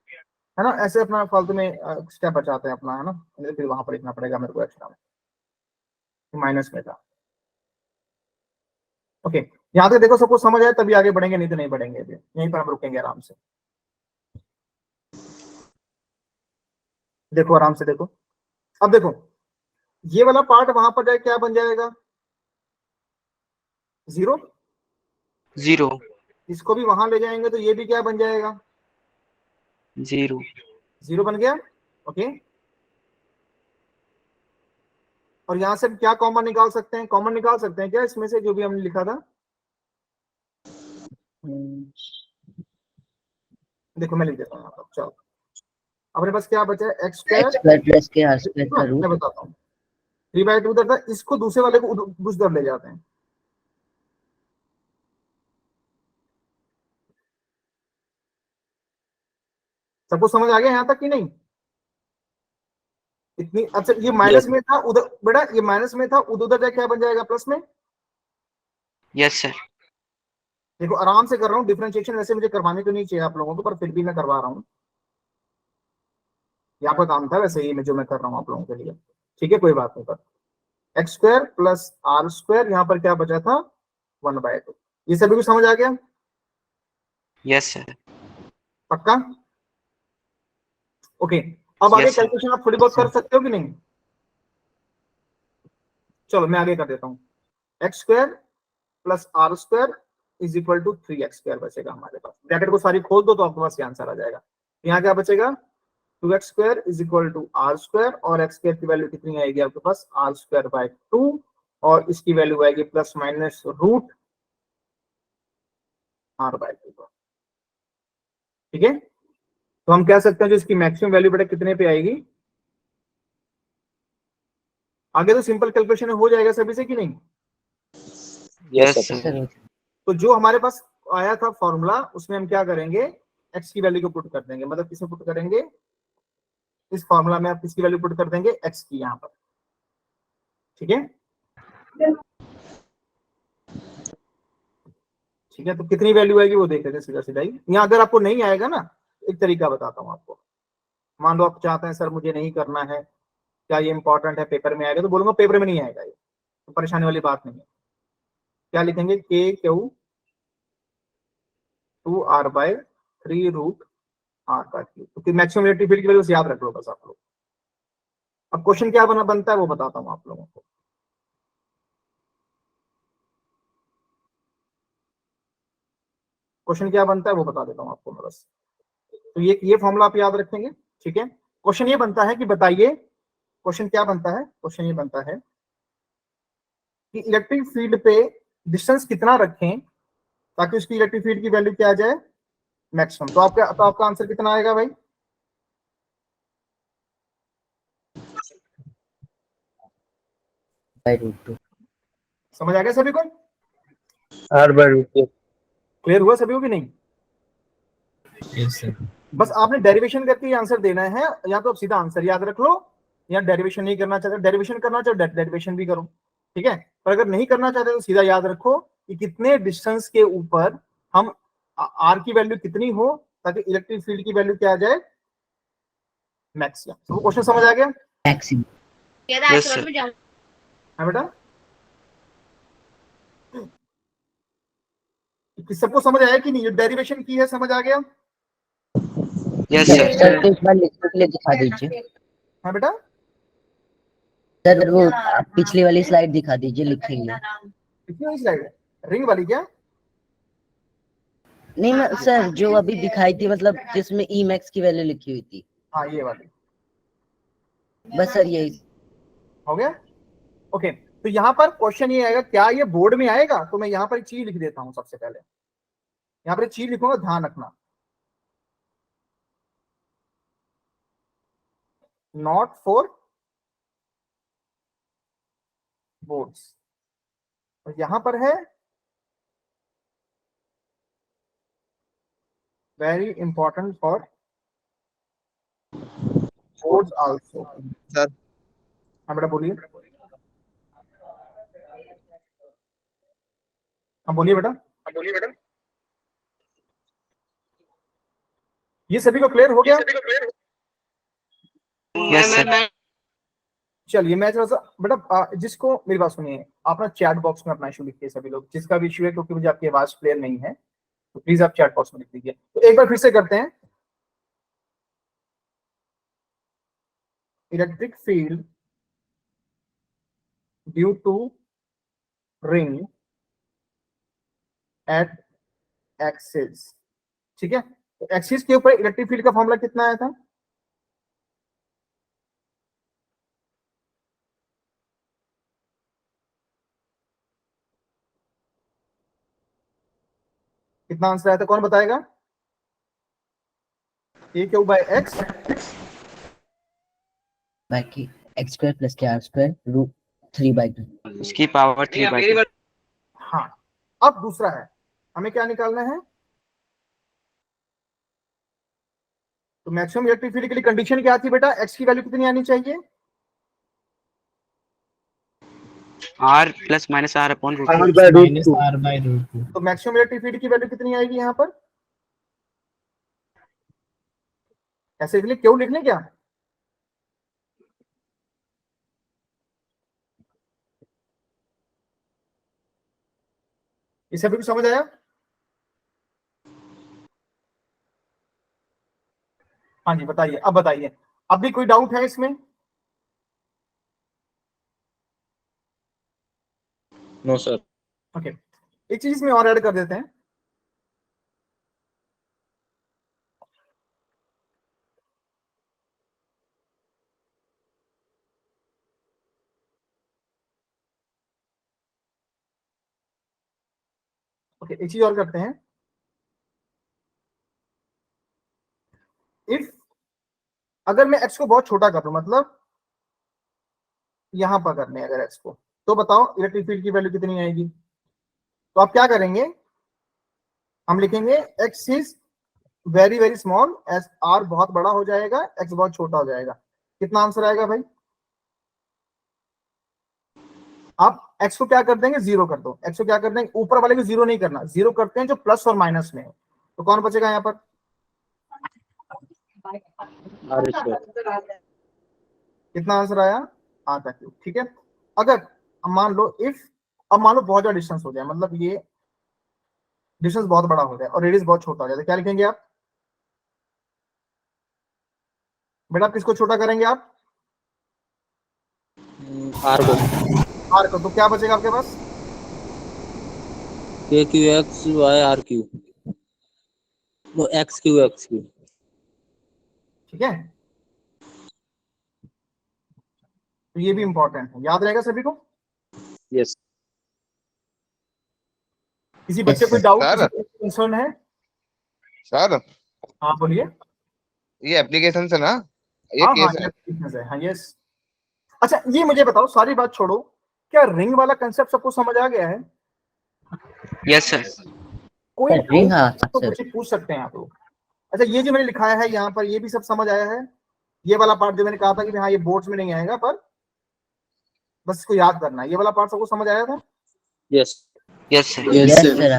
है ना, ऐसे अपना फालतू में स्टेप बचाते हैं अपना, है ना, फिर वहां पर लिखना पड़ेगा मेरे को एक्स्ट्रा में, माइनस में था। ओके, यहाँ तक देखो सबको समझ आए तभी आगे बढ़ेंगे, नहीं तो नहीं बढ़ेंगे, यहीं पर हम रुकेंगे आराम से। देखो आराम से देखो, अब देखो ये वाला पार्ट वहां पर जाए क्या बन जाएगा, 0। 0 इसको भी वहां ले जाएंगे तो ये भी क्या बन जाएगा, 0 0 बन गया। ओके, और यहां से क्या कॉमन निकाल सकते हैं, कॉमन निकाल सकते हैं क्या इसमें से जो भी हमने लिखा था, देखो मैं लिख देता हूँ यहाँ पर, चलो अपने पास क्या बचा है, x² प्लस के आर स्क्वायर का मैं रूट। बताता हूँ 3/2 था, इसको दूसरे वाले को दूसरी तरफ ले जाते हैं, सबको समझ आ गया यहाँ तक कि नहीं? इतनी अच्छा, ये माइनस में था उधर बेटा, ये माइनस में था उधर जाके क्या बन जाएगा प्लस में। Yes sir. देखो आराम से कर रहा हूँ डिफरेंशिएशन, वैसे मुझे करवाने तो नहीं चाहिए आप लोगों को, पर फिर भी मैं करवा रहा हूँ। ये आपका काम था वैसे, ये जो मैं कर रहा हूँ आप लोगों के लिए, ठीक है कोई बात नहीं। पर x square plus r square, यहाँ पर क्या बचा था 1/2। ये सभी कुछ समझ आ गया? Yes sir. पक्का? ओके, अब आगे Yes, sir. कैलकुलेशन आप थोड़ी बहुत कर सकते हो कि नहीं? चलो मैं आगे कर देता हूँ। X square plus r square is equal to 3x square बचेगा हमारे पास। ब्रैकेट को सारी खोल दो तो आपके पास ये आंसर आ जाएगा। यहाँ क्या बचेगा 2x square is equal to r square, और एक्स स्क्वायर की वैल्यू कितनी आएगी आपके पास आर स्क्वायर बाय 2, और इसकी वैल्यू आएगी plus minus root r by 2। ठीक है, तो हम कह सकते हैं जो इसकी मैक्सिमम वैल्यू बेटा कितने पे आएगी? आगे तो सिंपल कैलकुलेशन हो जाएगा सभी से कि नहीं? Yes Yes, sir. सर। तो जो हमारे पास आया था फॉर्मूला, उसमें हम क्या करेंगे, एक्स की वैल्यू को पुट कर देंगे। मतलब किसमें पुट करेंगे? इस फॉर्मूला में आप किसकी वैल्यू पुट कर देंगे? एक्स की यहाँ पर। ठीक है, ठीक है, तो कितनी वैल्यू आएगी वो देख लेते हैं सीधा सीधा ही। यहाँ अगर आपको नहीं आएगा ना, एक तरीका बताता हूँ आपको। मान लो आप चाहते हैं सर मुझे नहीं करना है, क्या ये इंपॉर्टेंट है पेपर में आएगा, तो बोलूंगा पेपर में नहीं आएगा, ये तो परेशानी वाली बात नहीं है। क्या लिखेंगे? के क्यू 2r/3 रूट आर का क्यूब। तो मैक्सिमम इलेक्ट्रिक फील्ड की वैल्यू याद रख लो बस आप लोग। अब क्वेश्चन क्या बनता है वो बताता हूँ आप लोगों को। क्वेश्चन क्या बनता है वो बता देता हूँ आपको मैं बस। तो ये फॉर्मूला आप याद रखेंगे, ठीक है। क्वेश्चन ये बनता है कि बताइए, क्वेश्चन क्या बनता है? क्वेश्चन ये बनता है कि इलेक्ट्रिक फील्ड पे डिस्टेंस कितना रखें ताकि उसकी इलेक्ट्रिक फील्ड की वैल्यू क्या आ जाए? मैक्सिमम। तो आपका आंसर कितना आएगा भाई? √2। समझ आ गया सभी को? r/√2। क्लियर हुआ सभी को कि नहीं? Yes sir. बस आपने डेरिवेशन करके आंसर देना है, या तो आप सीधा आंसर याद रख लो, या डेरिवेशन नहीं करना चाहते, डेरिवेशन करना चाहो डेरिवेशन भी करो, ठीक है। पर अगर नहीं करना चाहते तो सीधा याद रखो कि कितने डिस्टेंस के ऊपर हम आर की वैल्यू कितनी हो ताकि इलेक्ट्रिक फील्ड की वैल्यू क्या आ जाए? मैक्सिमम। तो क्वेश्चन समझ आ गया? मैक्सिमम। Yes sir. है बेटा? सबको समझ आया कि नहीं? ये डेरिवेशन की है, समझ आ गया? Yes sir sir. को एक बार लिखने के लिए दिखा दीजिए। हाँ बेटा, सर वो पिछली वाली स्लाइड दिखा दीजिए लिखेंगे। कितनी वाली स्लाइड है? रिंग वाली क्या? नहीं मैं सर जो अभी दिखाई थी, मतलब जिसमें ई मैक्स की वैल्यू लिखी हुई थी। हाँ ये वाली। बस सर यही हो गया? ओके, तो यहाँ पर क्वेश्चन ये आएगा, क्या ये बोर्ड में आएगा? तो मैं यहाँ पर एक चीज लिख देता हूँ सबसे पहले। यहाँ पर एक चीज लिखूंगा, ध्यान रखना, नॉट फॉर बोर्ड्स। और यहां पर है very important for boards also. Sir हाँ बेटा बोलिए। हाँ बोलिए बेटा। ये सभी को क्लियर हो गया? Yes sir. चलिए मैं थोड़ा सा बेटा जिसको मेरी बात सुनिए, आप ना चैट बॉक्स में अपना इशू लिखिए सभी लोग, जिसका भी इशू है, क्योंकि मुझे आपकी आवाज क्लियर नहीं है, तो प्लीज आप चैट बॉक्स में लिख दीजिए। तो एक बार फिर से करते हैं। Electric field due to ring at axis, ठीक है। तो एक्सिस के ऊपर इलेक्ट्रिक फील्ड का फॉर्मूला कितना आया था? कितना आंसर आया था, कौन बताएगा? ए क्यू बाय एक्स, बाकी x² + r² √3/2। उसकी पावर 3/2। हाँ। अब दूसरा है, हमें क्या निकालना है? तो मैक्सिमम इलेक्ट्रिक फील्ड के लिए कंडीशन क्या थी बेटा, एक्स की वैल्यू कितनी आनी चाहिए? R plus minus R upon root 2. Minus r by root two. तो मैक्सिमम इलेक्ट्रिक फील्ड की वैल्यू कितनी आएगी यहाँ पर? ऐसे के लिए क्यों लिखने क्या? इसे भी समझ आया? हाँ जी बताइए, अब बताइए, अब भी कोई डाउट है इसमें? No sir. ओके, एक चीज में और ऐड कर देते हैं। ओके, एक चीज और करते हैं। इफ अगर मैं x को बहुत छोटा कर दूं, मतलब यहां पर करने अगर x को, तो बताओ इलेक्ट्रिक फील्ड की वैल्यू कितनी आएगी? तो आप क्या करेंगे, हम लिखेंगे x is very very small, S r बहुत बड़ा हो जाएगा, x बहुत छोटा हो जाएगा। कितना आंसर आएगा भाई? आप x को क्या कर देंगे, जीरो कर दो। x को क्या कर देंगे, ऊपर वाले को जीरो नहीं करना, जीरो करते हैं जो प्लस और माइनस में है। तो कौन बचेगा यहाँ पर? R square. कितना आंसर आया? R का क्यूब। ठीक है, अगर अब मान लो इफ, अब मान लो बहुत ज्यादा डिस्टेंस हो जाए, मतलब ये डिस्टेंस बहुत बड़ा हो जाए और रेडियस बहुत छोटा हो जाए, तो क्या लिखेंगे आप बेटा? किसको छोटा करेंगे आप? आर को। R को। तो क्या बचेगा आपके पास? K q x y r q, वो एक्स क्यू एक्स क्यू। ठीक है, तो ये भी इंपॉर्टेंट है, याद रहेगा सभी को। यस किसी बच्चे को डाउट, सर। कंसर्न है? सर हाँ बोलिए। ये एप्लीकेशन से ना, ये हाँ हाँ, केस है। ये हाँ, यस। अच्छा ये मुझे बताओ, सारी बात छोड़ो, क्या रिंग वाला कंसेप्ट सबको समझ आ गया है? Yes sir. कोई रिंग, हाँ तो सर। कुछ पूछ सकते हैं आप लोग। अच्छा ये जो मैंने लिखाया है यहाँ पर, ये भी सब समझ आया है? ये वाला पार्ट जो मैंने कहा था कि हाँ ये बोर्ड्स में नहीं आएगा, पर बस इसको याद करना है, ये वाला पार्ट सबको समझ आया था? Yes Yes sir. Yes sir.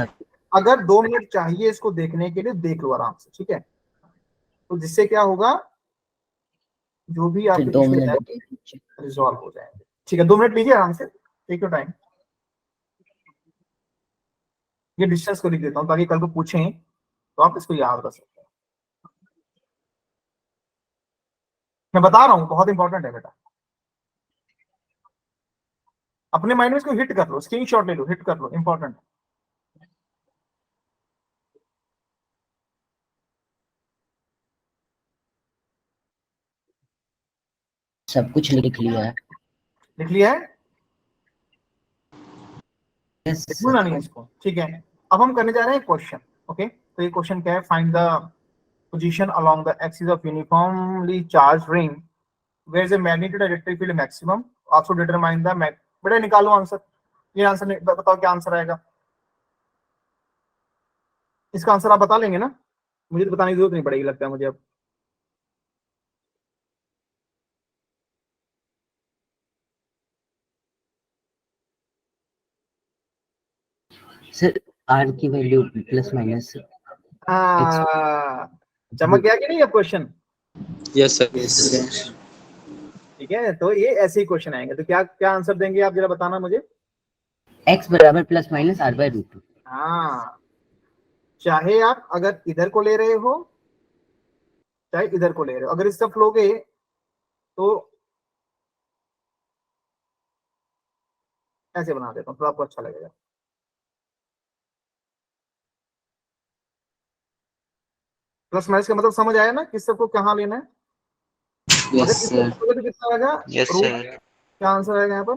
अगर 2 मिनट चाहिए इसको देखने के लिए, देख लो आराम से, ठीक है? तो जिससे क्या होगा, जो भी आपके 2 इश्यू है मिनट। रिजॉल्व हो जाएंगे। ठीक है, 2 मिनट लीजिए आराम से, टेक योर टाइम। ये डिस्टेंस को लिख देता हूँ ताकि कल को पूछें तो आप इसको याद कर सकते हैं। मैं बता रहा हूँ, बहुत इंपॉर्टेंट है बेटा। अपने माइंड में इसको हिट कर लो, स्क्रीनशॉट ले लो, हिट कर लो, इंपॉर्टेंट है। सब कुछ लिख लिया है। लिख लिया है? यस भूलना नहीं है इसको, ठीक है? अब हम करने जा रहे हैं क्वेश्चन। ओके, तो ये क्वेश्चन क्या है, find the position along the axis of uniformly charge ring where is the magnitude electric field maximum, also determine the बेटा निकालो आंसर। ये आंसर बताओ, क्या आंसर आएगा इसका? आंसर आप बता लेंगे ना, मुझे तो बताने की जरूरत नहीं पड़ेगी लगता है मुझे अब। सर, आर की वैल्यू प्लस माइनस। चमक गया कि नहीं अब क्वेश्चन? Yes sir. ठीक है, तो ये ऐसे ही क्वेश्चन आएंगे। तो क्या क्या आंसर देंगे आप, जरा बताना मुझे। एक्स बराबर plus minus r by root two. हाँ, चाहे आप अगर इधर को ले रहे हो चाहे इधर को ले रहे हो, अगर इस तरफ लोगे तो ऐसे बना देता हूँ तो आपको अच्छा लगेगा। प्लस माइनस का मतलब समझ आया ना, किस सबको कहाँ लेना है? Yes sir. तो कितना आएगा? Yes sir. क्या आंसर आएगा यहाँ पर?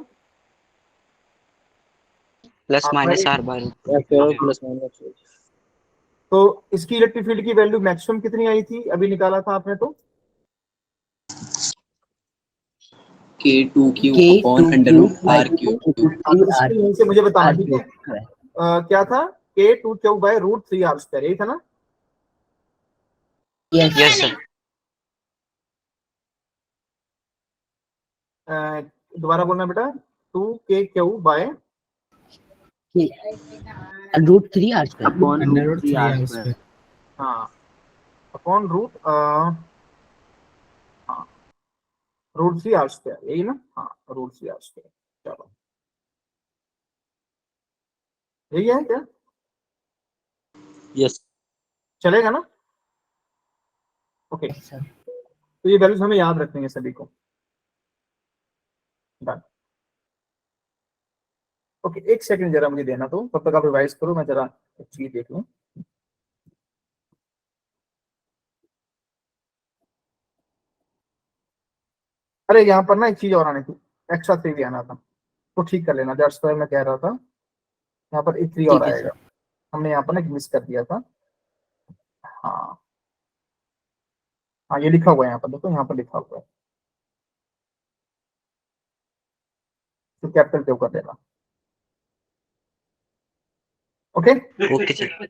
Plus आप minus भाई- R by root. Plus minus. तो इसकी इलेक्ट्रिक फील्ड की वैल्यू मैक्सिमम कितनी आई थी, अभी निकाला था आपने? तो K2Q upon under root R Q. से मुझे बताना, ठीक है? क्या था? K2Q by √3 r², यही था ना? Yes sir. दोबारा बोलना बेटा, 2k bye √3r²। Under root 3r²। हाँ अपॉन रूट हाँ √3r², यही ना, हाँ √3r²। चलो यही है क्या, यस चलेगा ना? ओके तो ये वैल्यूज हमें याद रखनी है सभी को। डन। ओके एक सेकंड जरा मुझे देना, तो तब तक आप रिवाइज करो, मैं जरा एक चीज देख लूं। अरे यहाँ पर ना एक चीज और आनी थी, एक्स्ट्रा 3 भी आना था, तो ठीक कर लेना। दैट्स व्हाई मैं कह रहा था यहाँ पर एक 3 और ठीक है आएगा, हमने यहाँ पर ना मिस कर दिया था। हाँ हाँ ये लिखा हुआ है यहाँ पर, देखो यहाँ पर लिखा हुआ है, तो कैपिटल क्यों कर देना। Okay okay sir.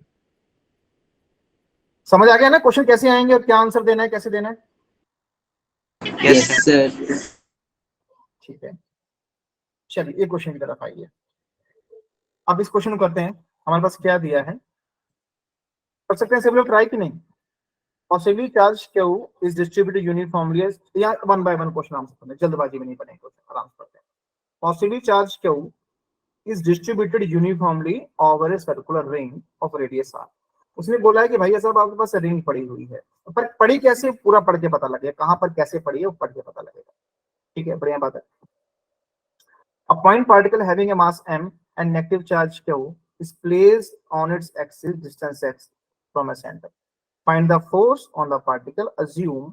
समझ आ गया ना क्वेश्चन कैसे आएंगे और क्या आंसर देना है, कैसे देना है? Yes Yes, sir. sir. ठीक है चलिए एक क्वेश्चन की तरफ आइए। अब इस क्वेश्चन को करते हैं। हमारे पास क्या दिया है, कर सकते हैं सभी लोग ट्राई कि नहीं? Possibly charge Q is distributed uniformly, या 1 बाय 1 क्वेश्चन आंसर करते हैं, जल्दबाजी में नहीं बनेगा क्वेश्चन, आराम से करते हैं। Possibly charge Q is distributed uniformly over a circular ring of radius r। उसने बोला है कि भैया साहब आपके पास रिंग पड़ी हुई है, पर पड़ी कैसे पूरा पढ़ के पता लगेगा, कहां पर कैसे पड़ी है वो पढ़ के पता लगेगा। ठीक है बढ़िया बात है। A point particle having a mass m and negative charge q is placed on its axis distance x from a center. Find the force on the particle. Assume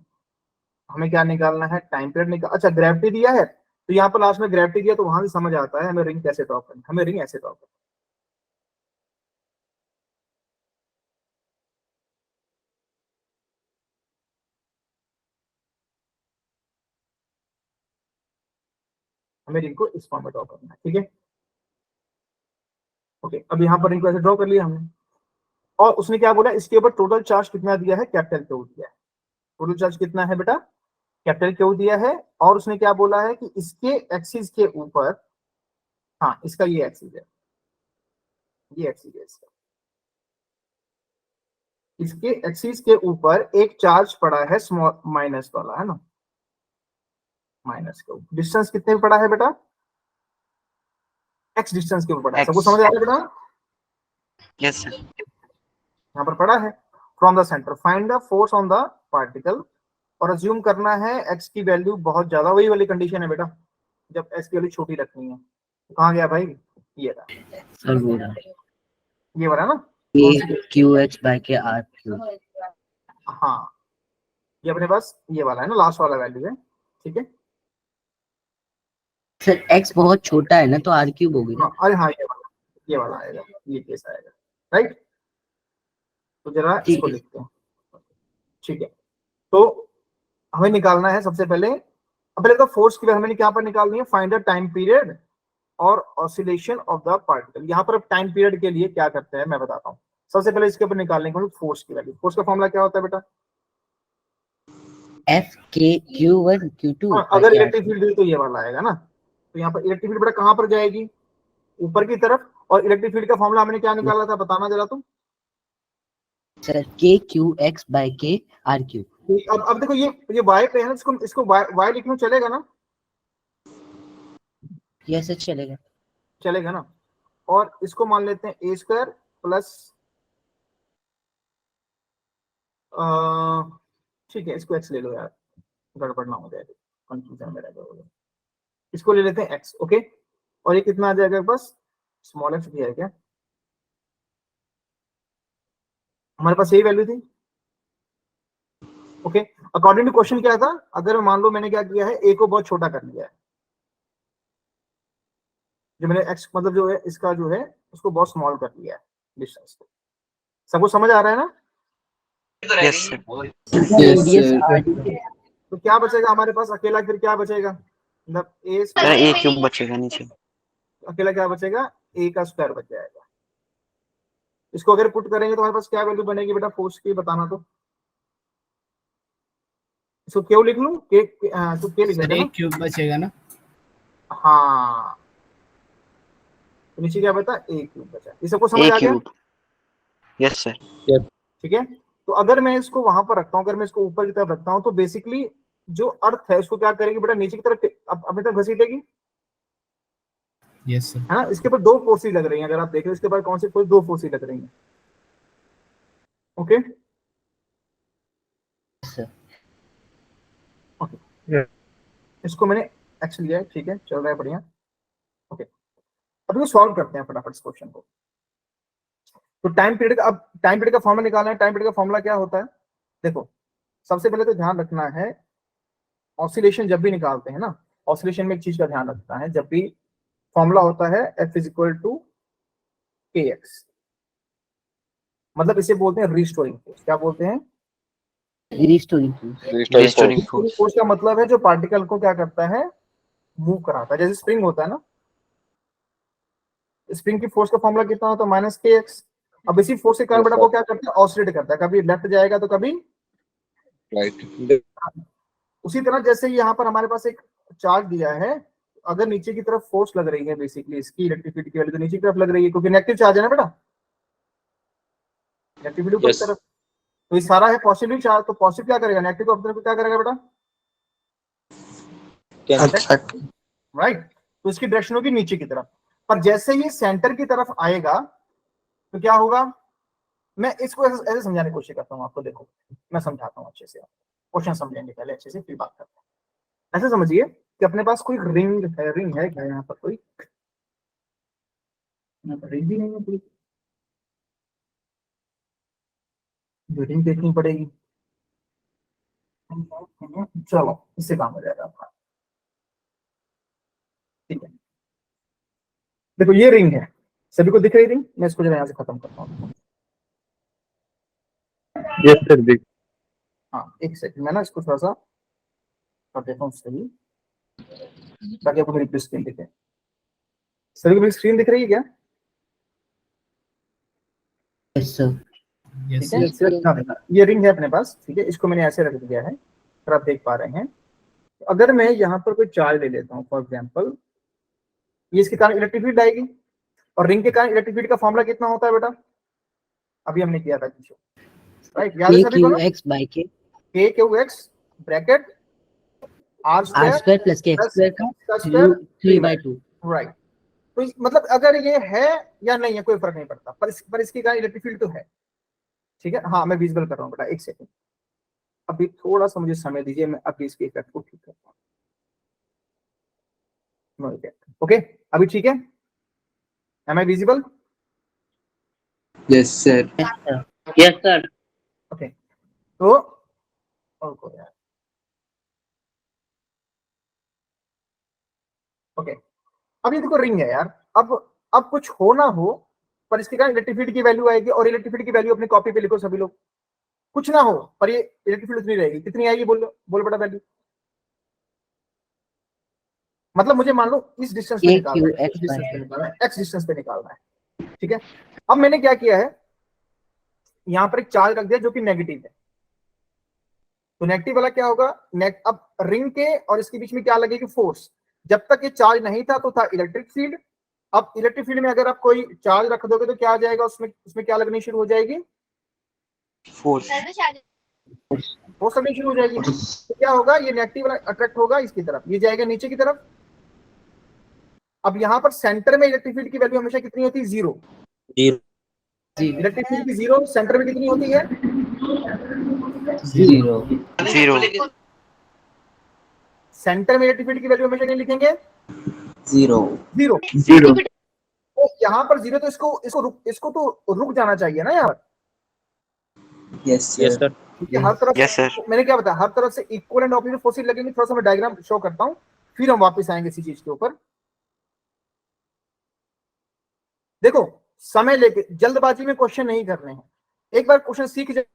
हमें क्या निकालना है, टाइम पीरियड निकाल। अच्छा ग्रेविटी दिया है, तो यहाँ पर लास्ट में ग्रेविटी दिया, तो वहां से समझ आता है हमें रिंग कैसे ड्रॉ करनी, हमें रिंग ऐसे ड्रॉ करनी। हमें रिंग को इस फॉर्म में ड्रॉ करना है, ठीक है। ओके अब यहाँ पर रिंग को ऐसे ड्रॉ कर लिया हमने, और उसने क्या बोला, इसके ऊपर टोटल चार्ज कितना दिया है, कैपिटल क्यू दिया है। टोटल चार्ज कितना है बेटा, कैपिटल क्यू दिया है, और उसने क्या बोला है कि इसके एक्सिस के ऊपर, हाँ इसका ये एक्सिस है, ये एक्सिस है इसका, इसके एक्सिस के ऊपर एक चार्ज पड़ा है स्मॉल माइनस वाला, है ना, माइनस के ऊपर। डिस्टेंस कितने पे पड़ा है बेटा, एक्स डिस्टेंस के ऊपर पड़ा है। सबको समझ आ रहा है बेटा? Yes sir. यहाँ पर पड़ा है from the centre, find the force on the particle, और अज्यूम करना है एक्स की वैल्यू बहुत ज्यादा, वही वाली कंडीशन है बेटा, जब एक्स की वैल्यू छोटी रखनी है। तो कहाँ गया भाई, ये रहा, सर वो रहा ये वाला ना, QH/K/R3। हाँ ये अपने पास ये वाला है ना, लास्ट वाला वैल्यू है, ठीक है। सर x बहुत छोटा है ना, तो r³ होगी ना। हाँ, अरे हाँ ये वाला आएगा, ये केस आएगा, राइट। तो जरा ठीक इसको है। लिखते हैं, ठीक है। तो हमें निकालना है सबसे पहले, अब पहले तो फोर्स की वैल्यू हमें क्या पर निकालनी है, फाइंड द टाइम पीरियड और ऑसिलेशन ऑफ द पार्टिकल। यहाँ पर टाइम पीरियड के लिए क्या करते हैं मैं बताता हूँ। सबसे पहले इसके ऊपर निकालने के लिए फोर्स की वैल्यू, फोर्स का फॉर्मूला क्या होता है बेटा, F(K)Q1 Q2। अगर इलेक्ट्रिक फील्ड तो ये वाला आएगा ना, तो यहाँ पर इलेक्ट्रिक फील्ड बेटा कहाँ पर जाएगी, ऊपर की तरफ। और इलेक्ट्रिक फील्ड का फॉर्मूला हमने क्या निकाला था, बताना जरा तुम। Sir KQX/K/R3। अब देखो ये y पे है ना, इसको y लिखना चलेगा ना, ये सर चलेगा। चलेगा ना। और इसको मान लेते हैं a² प्लस, ठीक है इसको x ले लो यार, गड़बड़ ना हो जाएगा, कंफ्यूजन में रह जाओगे। इसको ले लेते हैं x, ओके। और ये कितना आ जाएगा, बस स्मॉल x भी है क्या, हमारे पास यही वैल्यू थी, ओके। अकॉर्डिंग टू क्वेश्चन क्या था, अगर मान लो मैंने क्या किया है, a को बहुत छोटा कर लिया है, जो मैंने x मतलब जो है इसका जो है उसको बहुत स्मॉल कर लिया है डिस्टेंस को। सबको समझ आ रहा है ना? Yes sir. तो क्या बचेगा हमारे पास अकेला, फिर क्या बचेगा, मतलब ए क्यूब बचेगा नीचे, अकेला क्या बचेगा, a का स्क्वायर बच जाएगा। इसको अगर पुट करेंगे तो हमारे पास क्या वैल्यू बनेगी बेटा फोर्स की, बताना तो। इसको क्यों लिख लूं, के तो के लिख सर देना, एक क्यूब बचेगा ना। हाँ, तो नीचे क्या बता, ए क्यूब बचा। ये सबको समझ ए आ गया? क्यूब। Yes sir. ठीक है, तो अगर मैं इसको वहां पर रखता हूँ, अगर मैं इसको ऊपर की तरफ रखता हूँ, तो बेसिकली जो अर्थ है उसको क्या करेगी बेटा, नीचे की तरफ अपनी तरफ घसीटेगी, यस सर। है ना। इसके ऊपर दो फोर्सेस लग रही हैं, अगर आप देखें इसके ऊपर कौन सी फोर्स, दो फोर्सेस लग रही हैं। ओके ओके, इसको मैंने एक्स लिया है, ठीक है, चल रहा है बढ़िया। ओके, अब ये सॉल्व करते हैं फटाफट इस क्वेश्चन को। तो टाइम पीरियड का, अब टाइम पीरियड का फॉर्मूला निकालना है। टाइम पीरियड का फॉर्मूला क्या होता है, देखो सबसे पहले तो ध्यान रखना है, ऑसिलेशन जब भी निकालते हैं ना, ऑसिलेशन में एक चीज का ध्यान रखना है, जब भी फॉर्मूला होता है F is equal to KX, मतलब इसे बोलते हैं रिस्टोरिंग फोर्स। क्या बोलते हैं? Restoring restoring force. फोर्स का मतलब है जो पार्टिकल को क्या करता है, मूव कराता है। जैसे स्प्रिंग होता है ना, स्प्रिंग की फोर्स का फॉर्मूला कितना होता है, माइनस KX। अब इसी फोर्स के कारण बेटा वो क्या करता है, ऑसिलेट करता है, कभी लेफ्ट जाएगा तो कभी राइट। उसी तरह जैसे यहाँ पर हमारे पास एक चार्ज दिया है, अगर नीचे की तरफ फोर्स लग रही है, बेसिकली इसकी इलेक्ट्रिसिटी की वैल्यू तो नीचे की तरफ लग रही है, क्योंकि नेगेटिव चार्ज है ना बेटा, नेगेटिविटी ऊपर की तरफ, तो ये सारा है पॉजिटिव चार्ज, तो पॉजिटिव क्या करेगा, नेगेटिव को अपने को क्या करेगा बेटा, राइट। तो इसकी डायरेक्शन होगी नीचे की तरफ, पर जैसे ही सेंटर की तरफ आएगा तो क्या होगा, मैं इसको ऐसे समझाने की कोशिश करता हूँ आपको। देखो मैं समझाता हूँ अच्छे से, आप क्वेश्चन समझेंगे पहले अच्छे से, फिर बात करते हैं। ऐसे समझिए कि अपने पास कोई रिंग है, रिंग है क्या यहाँ पर, कोई रिंग भी नहीं है कोई, जो रिंग देखनी पड़ेगी। चलो इससे काम हो जाएगा आपका, ठीक है। देखो ये रिंग है, सभी को दिख रही रिंग, मैं इसको जरा यहाँ से खत्म करता हूँ। यस सर देख। हाँ एक सेकंड, मैं ना इसको थोड़ा सा कर देता हूँ सही, ताकि आपको मेरी स्क्रीन दिखे। सभी को मेरी स्क्रीन दिख रही है क्या? Yes sir. यस ठीक है, सर। सिर्फ ध्यान देना, ये रिंग है अपने पास, ठीक है, इसको मैंने ऐसे रख दिया है, अगर आप देख पा रहे हैं। अगर मैं यहाँ पर कोई चार्ज ले लेता हूँ, फॉर एग्जाम्पल ये, इसके कारण इलेक्ट्रिक फील्ड आएगी, और रिंग के कारण इलेक्ट्रिक फील्ड का फॉर्मूला कितना होता है बेटा, अभी हमने किया था पीछे, राइट, याद है सभी को ना, KQX by K KQX bracket R R square square plus KX square का 3/2, राइट। तो मतलब अगर ये है या नहीं है कोई फर्क नहीं पड़ता, पर इसके कारण इलेक्ट्रिक फील्ड तो है, ठीक है। हाँ मैं विजिबल कर रहा हूँ बेटा, एक सेकंड, अभी थोड़ा सा मुझे समय दीजिए, मैं अभी इसके इफेक्ट को ठीक करता हूँ। ओके अभी ठीक है, am I visible? Yes, sir. yes sir. Okay, तो यार ओके, अब ये देखो रिंग है यार, अब कुछ हो ना हो, पर इसके कारण इलेक्ट्रिक फील्ड की वैल्यू आएगी, और इलेक्ट्रिक फील्ड की वैल्यू अपनी कॉपी पे लिखो सभी लोग। कुछ ना हो पर ये इलेक्ट्रिक फील्ड उतनी रहेगी, कितनी आएगी बोलो बेटा वैल्यू, मतलब मुझे मान लो इस डिस्टेंस पे निकालना है, इस डिस्टेंस पे निकालना है, एक्स डिस्टेंस पे निकालना है, ठीक है। अब मैंने क्या किया है, यहाँ पर एक चार्ज रख दिया जो कि नेगेटिव है, तो नेगेटिव वाला क्या होगा, अब रिंग के और इसके बीच में क्या लगेगी, फोर्स। जब तक ये चार्ज नहीं था तो था इलेक्ट्रिक फील्ड, अब इलेक्ट्रिक फील्ड में अगर आप कोई चार्ज रख दोगे तो क्या आ जाएगा, उसमें क्या लगनी शुरू हो जाएगी, फोर्स। फोर्स लगनी शुरू हो जाएगी। तो क्या होगा, ये नेगेटिव वाला अट्रैक्ट होगा इसकी तरफ, ये जाएगा नीचे की तरफ। अब यहाँ पर सेंटर में इलेक्ट्रिक फील्ड की वैल्यू हमेशा कितनी होती है, जीरो। इलेक्ट्रिक फील्ड की जीरो, सेंटर में कितनी होती है, जीरो। सेंटर में इलेक्ट्रिक फील्ड की वैल्यू हमेशा नहीं लिखेंगे, Zero. जीरो। तो यहाँ पर जीरो, तो इसको तो रुक जाना चाहिए ना यार, Yes, sir. क्योंकि हर तरफ Yes, sir. मैंने क्या बताया, हर तरफ से इक्वल एंड ऑपोजिट फोर्सेस लगेंगे। थोड़ा सा मैं डायग्राम शो करता हूँ, फिर हम वापस आएंगे इसी चीज के ऊपर। देखो समय लेके जल्दबाजी में क्वेश्चन नहीं करने हैं, एक बार क्वेश्चन सीख जाए।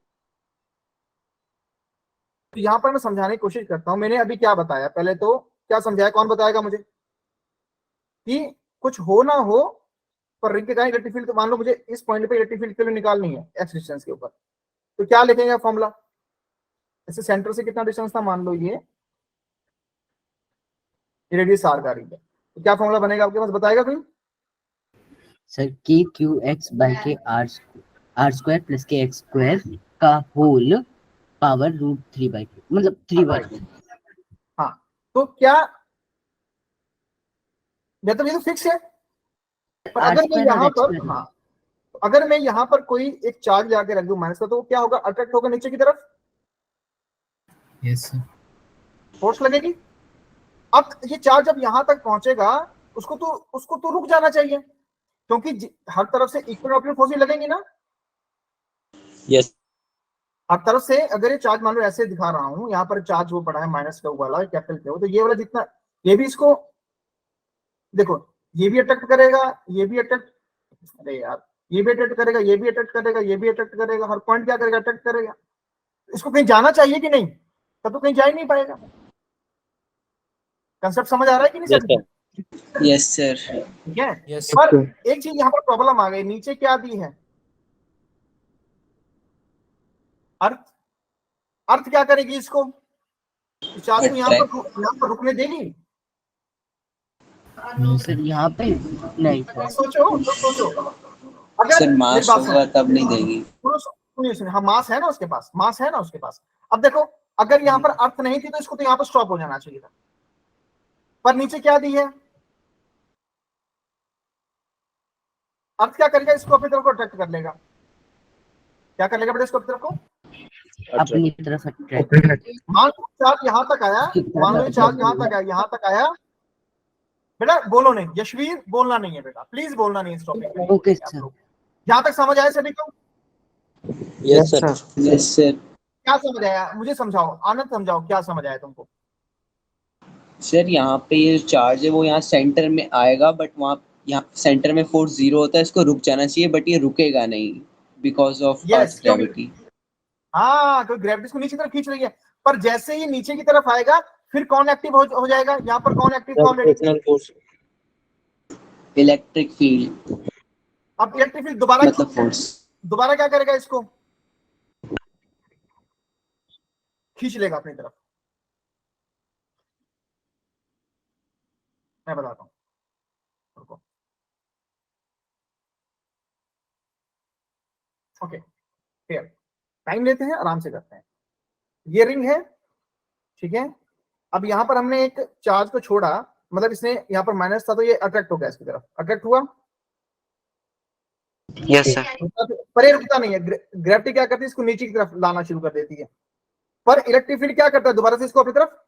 तो यहाँ पर मैं समझाने की कोशिश करता हूँ। मैंने अभी क्या बताया, पहले तो क्या समझाया, कौन बताएगा मुझे, कि कुछ हो ना हो पर रिंग के कारण इलेक्ट्रिक फील्ड, तो मान लो मुझे इस पॉइंट पे इलेक्ट्रिक फील्ड के लिए निकालनी है एक्स डिस्टेंस के ऊपर, तो क्या लिखेंगे फॉर्मूला, ऐसे सेंटर से कितना डिस्टेंस था, मान लो ये रेडियस आर का रही है, तो क्या फॉर्मूला बनेगा आपके पास, बताएगा कोई? सर के क्यू एक्स बाई के आर स्क्वायर प्लस के एक्स स्क्वायर का होल पावर रूट 3/2, मतलब 3/2। हाँ, तो क्या या तो ये तो फिक्स है, पर आर अगर मैं स्क्वायर और यहाँ एक्स पर, स्क्वायर। हाँ, अगर मैं यहाँ पर कोई एक चार्ज लाके रख दूं माइनस का, तो वो क्या होगा, अट्रैक्ट होगा नीचे की तरफ, यस सर। फोर्स लगेगी। अब ये चार्ज जब यहाँ तक पहुंचेगा, उसको तो रुक जाना चाहिए, क्योंकि हर तरफ से इक्वल ऑपोजिट फोर्स लगेंगी ना। यस हर तरफ से अगर ये चार्ज मान लो ऐसे दिखा रहा हूं, यहाँ पर चार्ज वो पड़ा है माइनस का वाला कैपिटल के, तो ये वाला जितना, ये भी इसको देखो, ये भी अट्रैक्ट करेगा, ये भी अट्रैक्ट, अरे यार, ये भी अट्रैक्ट करेगा, ये भी अट्रैक्ट करेगा, ये भी अट्रैक्ट करेगा, हर पॉइंट क्या करेगा, अट्रैक्ट करेगा। इसको कहीं जाना चाहिए कि नहीं, तब तो कहीं जा ही नहीं पाएगा। कंसेप्ट समझ आ रहा है कि नहीं सर? Yes sir. ठीक है। Yes, पर एक चीज यहाँ पर प्रॉब्लम आ गई, नीचे क्या दी है, अर्थ। अर्थ क्या करेगी इसको, चार्ज को यहाँ पर रुकने देगी? No sir sir. यहाँ पे नहीं सर। सोचो अगर सर मेरी मास बात होगा तब नहीं देगी। सुनिए, हाँ मास है ना उसके पास, मास है ना उसके पास। अब देखो, अगर यहाँ पर अर्थ नहीं थी तो इसको तो यहाँ पर स्टॉप हो जाना चाहिए था, पर नीचे क्या दी है, अर्थ क्या करेगा, इसको अपनी तरफ को अट्रैक्ट कर लेगा। क्या कर लेगा बेटा, इसको अपनी तरफ को अपनी तरफ अट्रैक्ट। मान लो चार्ज यहाँ तक आया, मान लो चार्ज यहाँ तक आया, यहाँ तक आया बेटा, बोलो नहीं, यशवीर बोलना नहीं है बेटा, प्लीज बोलना नहीं इस टॉपिक पे। Okay sir. यहाँ तक समझ आया सभी को? Yes sir. Yes sir. क्या समझ आया, मुझे समझाओ, आनंद समझाओ, क्या समझ आया तुमको? सर यहाँ पे ये चार्ज है वो यहाँ सेंटर में आएगा, बट वहाँ यहाँ सेंटर में फोर्स 0 होता है, इसको रुक जाना चाहिए, बट ये रुकेगा नहीं बिकॉज ऑफ अर्थ ग्रेविटी। हाँ, तो ग्रेविटी को नीचे की तरफ खींच रही है, पर जैसे ही नीचे की तरफ आएगा, फिर कौन एक्टिव हो जाएगा, यहाँ पर कौन एक्टिव था ऑलरेडी, इलेक्ट्रिक फील्ड, अब इलेक्ट्रिक फील्ड दोबारा मतलब फोर्स। दोबारा क्या करेगा, इसको खींच लेगा अपनी तरफ। मैं बताता हूँ, रुको। ओके, फिर टाइम लेते हैं, आराम से करते हैं। ये रिंग है, ठीक है। अब यहाँ पर हमने एक चार्ज को छोड़ा, मतलब इसने यहाँ पर माइनस था, तो ये अट्रैक्ट हो गया इसकी तरफ, अट्रैक्ट हुआ। Yes sir. पर ये रुकता नहीं है, ग्रेविटी क्या करती है, इसको नीचे की तरफ लाना शुरू कर देती है। पर इलेक्ट्रिक फील्ड क्या करता है, दोबारा से इसको अपनी तरफ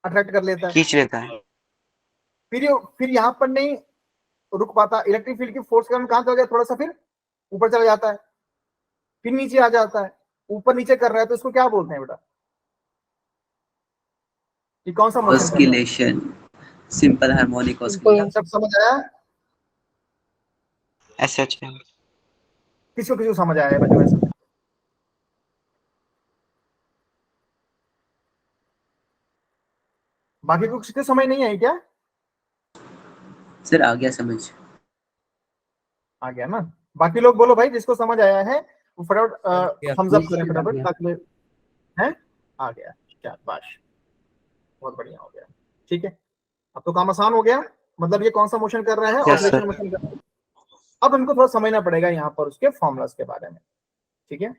अट्रैक्ट कर लेता है, खींच लेता है। फिर यहाँ पर नहीं रुक पाता, इलेक्ट्रिक फील्ड की फोर्स का कहां चला गया, थोड़ा सा फिर ऊपर चला जाता है, फिर नीचे आ जाता है, ऊपर नीचे कर रहा है, तो इसको क्या बोलते हैं बेटा, ये कौन सा motion? Oscillation, simple harmonic oscillation. सब समझ आया? ऐसे अच्छा। किसको समझ आया बच्चों में से? बाकी को किसको समझ नहीं आई क्या? सर आ गया समझ। आ गया ना? बाकी लोग बोलो भाई, जिसको समझ आया है वो फटाफट थम्स अप करें फटाफट, ताकि है आ गया, शाबाश, बहुत बढ़िया हो गया। ठीक है, अब तो काम आसान हो गया, मतलब ये कौन सा मोशन कर रहा है, Yes, ऑसिलेशन sir. मोशन कर रहा है। अब हमको थोड़ा समझना पड़ेगा यहाँ पर उसके फॉर्मूलास के बारे में, ठीक है।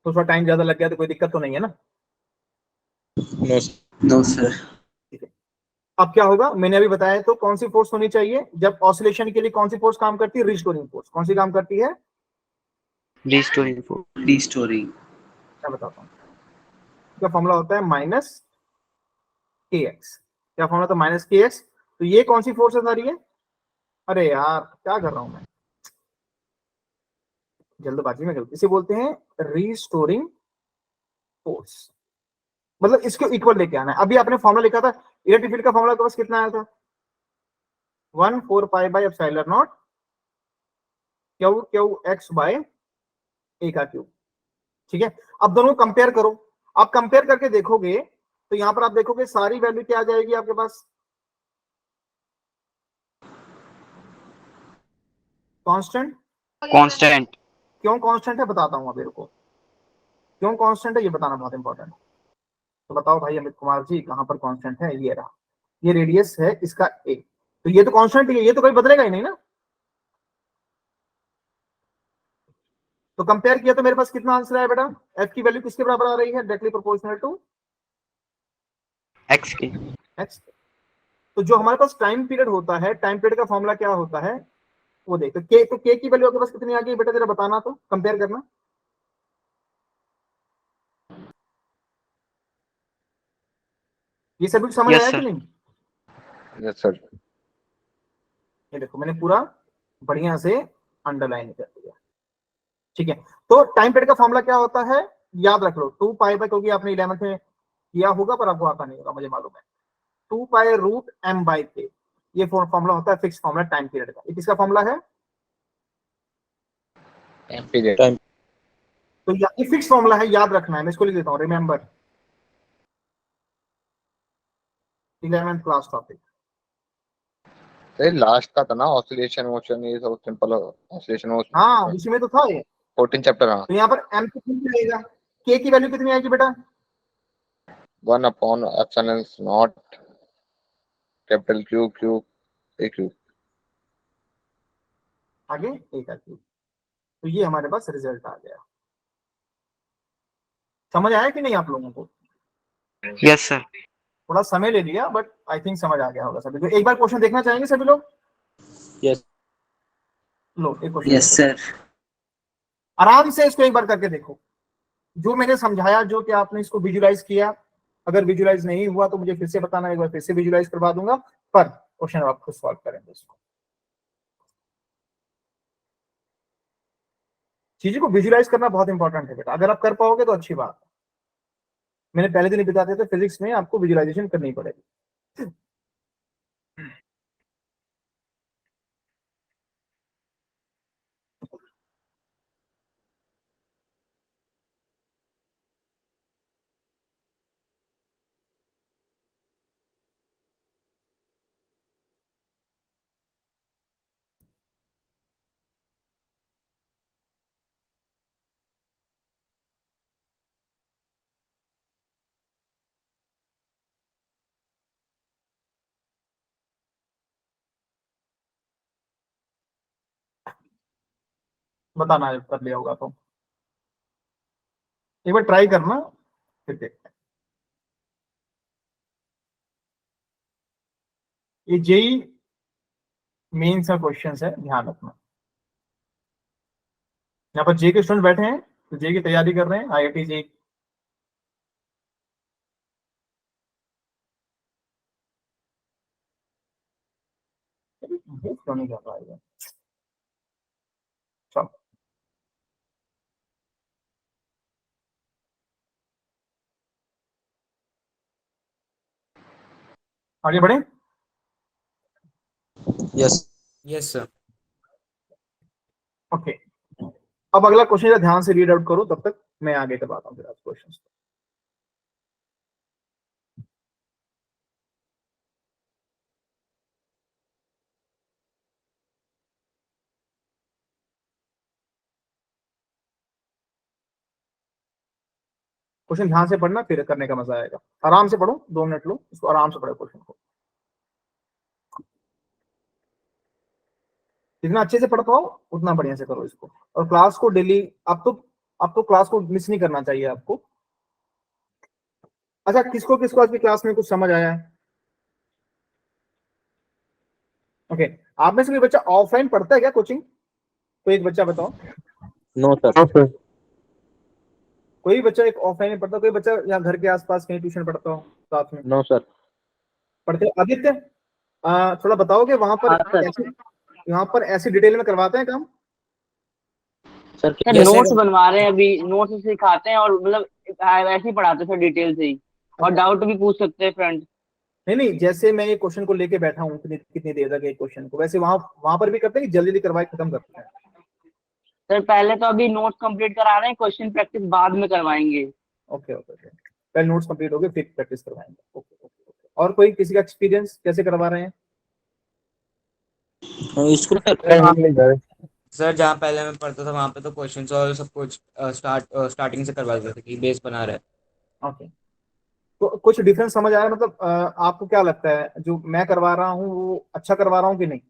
तो थोड़ा टाइम ज्यादा लग गया तो कोई दिक्कत तो नहीं है ना? No sir. ठीक है, अब क्या होगा, मैंने अभी बताया, तो कौन सी फोर्स होनी चाहिए जब ऑसिलेशन के लिए, कौन सी फोर्स काम करती है, रिस्टोरिंग फोर्स। कौन सी काम करती है? Restoring force. रिस्टोरिंग। क्या बताता हूँ, क्या फॉर्मूला होता है, माइनस के एक्स। क्या फॉर्मूला था, माइनस के एक्स। तो ये कौन सी फोर्स है रही है, अरे यार क्या कर रहा हूं मैं, जल्दबाजी में गलती से बोलते हैं, रिस्टोरिंग फोर्स, मतलब इसको इक्वल लेके आना है। अभी आपने फॉर्मूला लिखा था, इलेक्ट्रिक फील्ड का फॉर्मूला के पास कितना आया था, 1/4π/ε0 Q बाय ए का क्यूब। ठीक है, अब दोनों कंपेयर करो, आप कंपेयर करके देखोगे तो यहां पर आप देखोगे सारी वैल्यू क्या आ जाएगी आपके पास, कांस्टेंट। कांस्टेंट। क्यों कांस्टेंट है बताता हूं, अभी रुको, क्यों कांस्टेंट है ये बताना बहुत इंपॉर्टेंट। तो बताओ भाई अमित कुमार जी, कहां पर कांस्टेंट है? ये रहा, ये रेडियस है इसका ए, तो ये तो कांस्टेंट ही है, ये तो कभी बदलेगा ही नहीं ना। तो कंपेयर किया तो मेरे पास कितना आंसर है बेटा? एफ की वैल्यू किसके बराबर आ रही है? डायरेक्टली प्रोपोर्शनल टू x के एक्स। तो जो हमारे पास टाइम पीरियड होता है, टाइम पीरियड का फॉर्मूला क्या होता है वो देख। तो के की वैल्यू आपके पास कितनी आ गई बेटा, जरा बताना, तो कंपेयर करना। ये सभी को समझ यस आया कि सर नहीं? Yes sir. ये देखो मैंने पूरा बढ़िया से अंडरलाइन कर दिया, ठीक है। तो टाइम पीरियड का फॉर्मूला क्या होता है याद रख लो, 2 पाई बाय, क्योंकि आपने 11th में किया होगा पर आपको आता नहीं होगा मुझे मालूम है, 2 पाई रूट एम बाई के, ये फॉर्मूला होता है फिक्स फॉर्मूला टाइम पीरियड का। ये किसका फॉर्मूला है? पीरियड। तो ये फिक्स फॉर्मूला है, याद रखना है, मैं इसको लिख देता हूं, remember 11th class topic. Last का था ना ऑसिलेशन मोशन, ये सब सिंपल ऑसिलेशन मोशन। हाँ उसी में तो था ये। 14 चैप्टर। हाँ तो यहाँ पर एम कितनी आएगा, के की वैल्यू कितनी आएगी बेटा? 1 upon epsilon not capital Q Q A Q. आगे एक आती। तो ये हमारे पास रिजल्ट आ गया। समझ आया कि नहीं आप लोगों को? यस सर थोड़ा समय ले लिया बट आई थिंक समझ आ गया होगा सभी को। एक बार क्वेश्चन देखना चाहेंगे सभी लोग? यस लो एक क्वेश्चन यस सर। आराम से इसको एक बार करके देखो, जो मैंने समझाया, जो कि आपने इसको विजुलाइज किया। अगर विजुलाइज नहीं हुआ तो मुझे फिर से बताना, एक बार फिर से विजुलाइज करवा दूंगा, पर क्वेश्चन आप खुद सॉल्व करेंगे इसको। चीजों को विजुलाइज करना बहुत इंपॉर्टेंट है बेटा, अगर आप कर पाओगे तो अच्छी बात है। मैंने पहले दिन ही बताते थे फिजिक्स में आपको विजुलाइजेशन करनी पड़ेगी। बताना कर लिया होगा तो एक बार ट्राई करना, फिर देखते हैं। ये जेई मेंस का क्वेश्चन है, ध्यान रखना। यहाँ पर जे के स्टूडेंट बैठे हैं तो जे की तैयारी कर रहे हैं, आईआईटी जे। क्यों नहीं कर रहा है? चलो आगे बढ़े। Yes yes sir. ओके, अब अगला क्वेश्चन ध्यान से रीड आउट करो, तब तक मैं आगे करवाता हूँ फिर क्वेश्चन। क्वेश्चन ध्यान से पढ़ना, फिर करने का मजा आएगा। आराम से पढ़ो, 2 मिनट लो इसको, आराम से पढ़ो क्वेश्चन को, जितना अच्छे से पढ़ पाओ उतना बढ़िया से करो इसको। और क्लास को डेली, अब तो क्लास को मिस नहीं करना चाहिए आपको। अच्छा, किसको किसको आज की क्लास में कुछ समझ आया है? ओके, आप में से कोई बच्चा ऑफलाइन पढ़ता है क्या कोचिंग? कोई एक बच्चा बताओ। No sir. कोई बच्चा एक ऑफलाइन में पढ़ता, कोई बच्चा यहाँ घर के आसपास कहीं ट्यूशन पढ़ता हो साथ में? No sir. पढ़ते हो? आदित्य थोड़ा बताओगे वहां पर हाँ, सर। ऐसे, यहाँ पर ऐसी डिटेल में करवाते हैं काम? Sir Yes, notes sir. बनवा रहे हैं अभी, नोट्स सिखाते हैं और मतलब ऐसे ही पढ़ाते हैं सर डिटेल से ही, और डाउट भी पूछ सकते हैं फ्रेंड। नहीं, जैसे मैं एक क्वेश्चन को लेके बैठा हूँ कितनी देर तक एक क्वेश्चन को, वैसे वहां वहां पर भी करते हैं कि जल्दी जल्दी करवाए खत्म करते हैं? सर पहले तो अभी नोट्स कंप्लीट करा रहे हैं, क्वेश्चन प्रैक्टिस बाद में करवाएंगे। ओके ओके ओके, पहले नोट्स कंप्लीट हो गए फिर प्रैक्टिस करवाएंगे। Okay okay okay. और कोई किसी का एक्सपीरियंस कैसे करवा रहे हैं? स्कूल सर जहाँ पहले मैं पढ़ता था वहाँ पे तो क्वेश्चंस और सब कुछ स्टार्टिंग से करवा देते थे कि बेस बना रहे। ओके, तो कुछ डिफरेंस समझ आया? मतलब आपको क्या लगता है जो मैं करवा रहा हूँ वो अच्छा करवा रहा हूँ कि नहीं?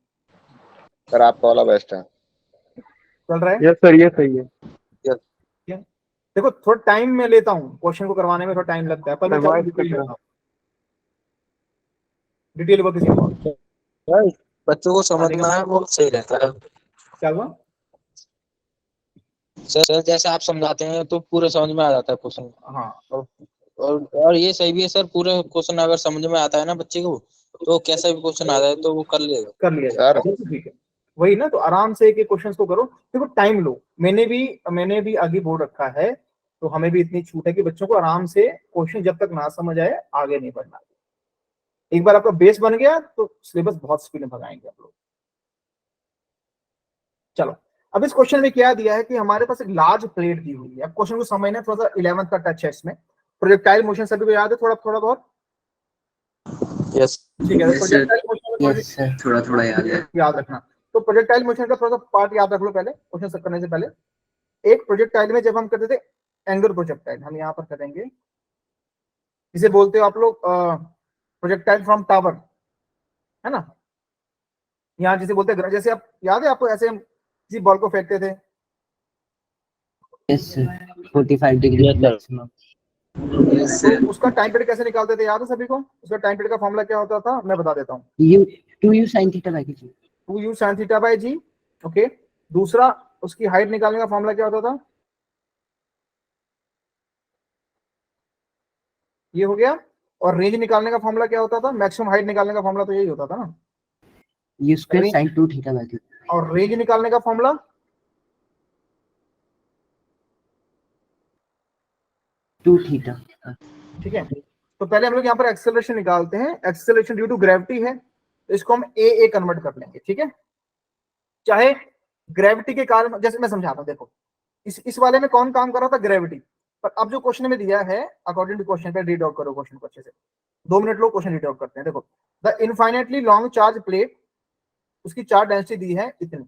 सर आपका वाला बेस्ट है। चल रहा है? यस सर, ये सही है। देखो थोड़ा टाइम में लेता हूँ, क्वेश्चन को करवाने में थोड़ा टाइम लगता है, पर मैं वॉइस डिटेल कट रहा है। Detail work is important. बच्चों को समझना है वो सही रहता है। क्या हुआ? सर जैसे आप समझाते हैं तो पूरे समझ में आ जाता है क्वेश्चन। हाँ और ये सही भी है सर, पूरे क्वेश्चन अगर समझ में आता है ना बच्चे को, तो कैसा भी क्वेश्चन आ जाए तो वो कर लेगा। कर लिया जाए, सर बिल्कुल ठीक है। वही ना, तो आराम से एक एक क्वेश्चन को करो। देखो टाइम लो, मैंने भी आगे बोल रखा है, तो हमें भी इतनी छूट है कि बच्चों को आराम से क्वेश्चन जब तक ना समझ आए आगे नहीं बढ़ना। एक बार आपका बेस बन गया तो सिलेबस बहुत स्पीड में भगाएंगे आप लोग। चलो, अब इस क्वेश्चन में क्या दिया है कि हमारे पास एक लार्ज प्लेट दी हुई है। अब क्वेश्चन को समझना, थोड़ा सा 11th का टच है इसमें। प्रोजेक्टाइल मोशन सभी को याद है थोड़ा थोड़ा बहुत? यस। ठीक है, प्रोजेक्टाइल मोशन में यस सर, थोड़ा थोड़ा याद है। याद रखना। तो प्रोजेक्टाइल मोशन का थोड़ा सा पार्ट याद रख लो पहले, क्वेश्चन करने से पहले। एक प्रोजेक्टाइल में जब हम करते थे एंगुलर प्रोजेक्टाइल, हम यहाँ पर करेंगे, जिसे बोलते हो आप लोग प्रोजेक्टाइल फ्रॉम टावर, है ना? यहाँ जिसे बोलते हैं, जैसे आप याद है आपको, ऐसे हम किसी बॉल को फेंकते थे। Yes sir, 45 degree Yes, sir. Maximum. तो उसका टाइम पीरियड कैसे निकालते थे, याद है सभी को? उसका टाइम पीरियड का फॉर्मूला क्या होता था, मैं बता देता हूँ। U 2u sin theta by G. 2u sin theta by G. Okay, दूसरा उसकी हाइट निकालने का फॉर्मूला क्या होता था? ये हो गया। और रेंज निकालने का फॉर्मूला क्या होता था? मैक्सिमम हाइट निकालने का फॉर्मूला तो यही होता था ना। u square range sin 2 theta by G. और रेंज निकालने का फॉर्मूला 2 थीटा। ठीक है। तो पहले हम लोग यहाँ पर एक्सेलरेशन निकालते हैं। एक्सेलरेशन ड्यू टू ग्रेविटी है, तो इसको हम ए कन्वर्ट कर लेंगे, ठीक है। चाहे ग्रेविटी के कारण, जैसे मैं समझाता हूँ, देखो इस वाले में कौन काम कर रहा था? ग्रेविटी। पर अब जो क्वेश्चन में दिया है, अकॉर्डिंग टू क्वेश्चन पे रीड आउट करो क्वेश्चन को अच्छे से। 2 मिनट लोग क्वेश्चन रीड आउट करते हैं। देखो, the infinitely long charge plate, उसकी चार्ज डेंसिटी दी है इतनी,